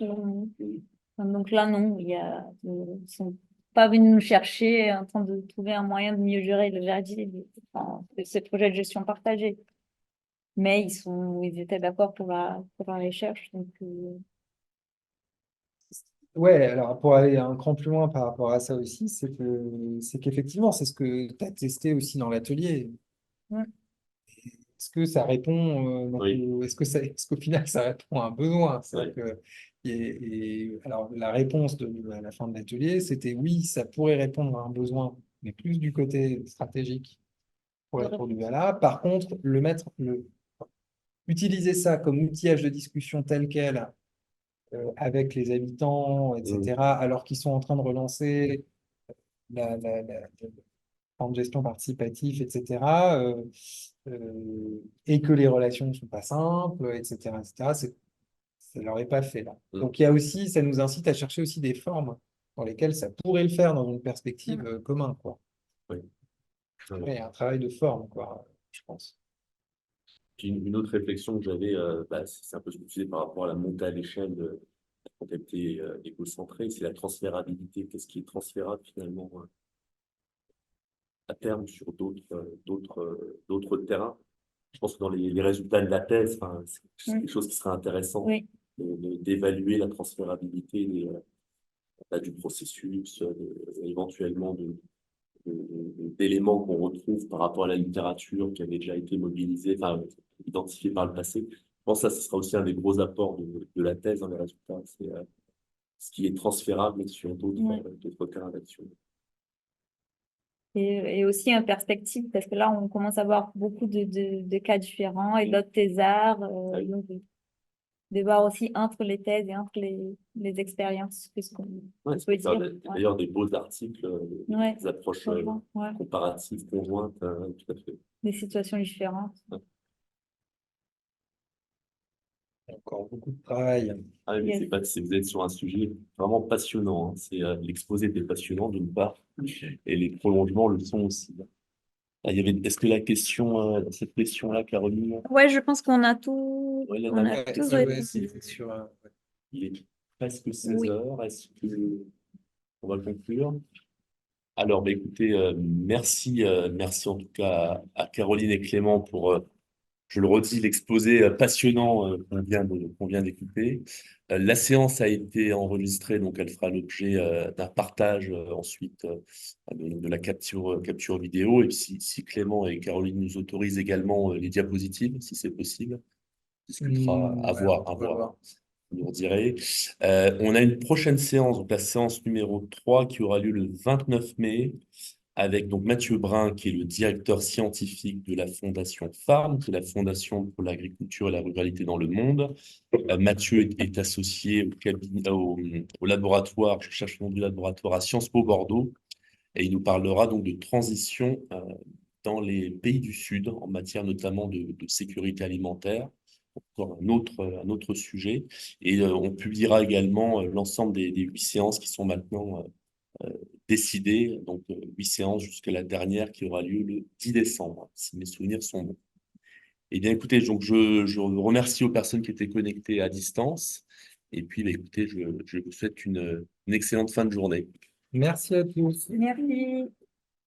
donc là, non, ils sont pas venus nous chercher en train de trouver un moyen de mieux gérer le verdier, enfin, de ces projets de gestion partagée. Mais ils étaient d'accord pour la recherche. Donc, Ouais, alors pour aller un cran plus loin par rapport à ça aussi, c'est qu'effectivement, c'est ce que tu as testé aussi dans l'atelier. ouais. Est-ce que ça répond, Oui. est-ce qu'au final ça répond à un besoin? Ouais. Alors la réponse à la fin de l'atelier, c'était oui, ça pourrait répondre à un besoin, mais plus du côté stratégique pour la Tour du Valas. Par contre, utiliser ça comme outillage de discussion tel quel avec les habitants, etc., alors qu'ils sont en train de relancer la plan de gestion participative, etc., et que les relations ne sont pas simples, etc., ça leur est pas fait là. Donc il y a aussi, ça nous incite à chercher aussi des formes dans lesquelles ça pourrait le faire dans une perspective commune, quoi. Oui. Ouais, il y a un travail de forme, quoi, je pense. Puis une autre réflexion que j'avais, c'est un peu ce que tu disais par rapport à la montée à l'échelle de la comptabilité éco-centrée, c'est la transférabilité. Qu'est-ce qui est transférable finalement à terme sur d'autres terrains? Je pense que dans les résultats de la thèse, enfin, c'est quelque chose qui serait intéressant Oui. d'évaluer la transférabilité du processus, éventuellement d'éléments qu'on retrouve par rapport à la littérature qui avait déjà été mobilisée, enfin, identifiée par le passé. Je pense que ça, ce sera aussi un des gros apports de la thèse dans les résultats, c'est ce qui est transférable sur d'autres terrains d'action. Et aussi en perspective, parce que là, on commence à voir beaucoup de cas différents et d'autres thésards. Donc, de voir aussi entre les thèses et entre les expériences, puisqu'on Ouais, peut dire. d'ailleurs, des beaux articles, des approches comparatives, conjointes, tout à fait. Des situations différentes. Ouais. Il y a encore beaucoup de travail. Ah, mais c'est pas, vous êtes sur un sujet vraiment passionnant, hein. L'exposé était passionnant d'une part, et les prolongements le sont aussi. Ah, est-ce que cette question-là, Caroline? Ouais, je pense qu'on a tout. Ouais, On a Ouais, tous ouais, répondu. c'est sur, Il est presque 16 Oui. heures. Est-ce qu'on va conclure? Alors, écoutez, merci en tout cas à Caroline et Clément pour, je le redis, l'exposé passionnant qu'on vient d'écouter. La séance a été enregistrée, donc elle fera l'objet d'un partage ensuite de la capture vidéo. Et si Clément et Caroline nous autorisent également les diapositives, si c'est possible, discutera à voir. vous nous redirez. On a une prochaine séance, donc la séance numéro 3, qui aura lieu le 29 mai, avec donc Mathieu Brun, qui est le directeur scientifique de la Fondation FARM, qui est la Fondation pour l'agriculture et la ruralité dans le monde. Mathieu est associé au laboratoire, je cherche le nom du laboratoire, à Sciences Po Bordeaux, et il nous parlera donc de transition dans les pays du Sud, en matière notamment de sécurité alimentaire. Encore un autre sujet. Et on publiera également l'ensemble des 8 séances qui sont maintenant décidées, donc 8 séances jusqu'à la dernière qui aura lieu le 10 décembre, si mes souvenirs sont bons. Eh bien, écoutez, donc je remercie aux personnes qui étaient connectées à distance. Et puis, bah, écoutez, je vous souhaite une excellente fin de journée. Merci à tous. Merci.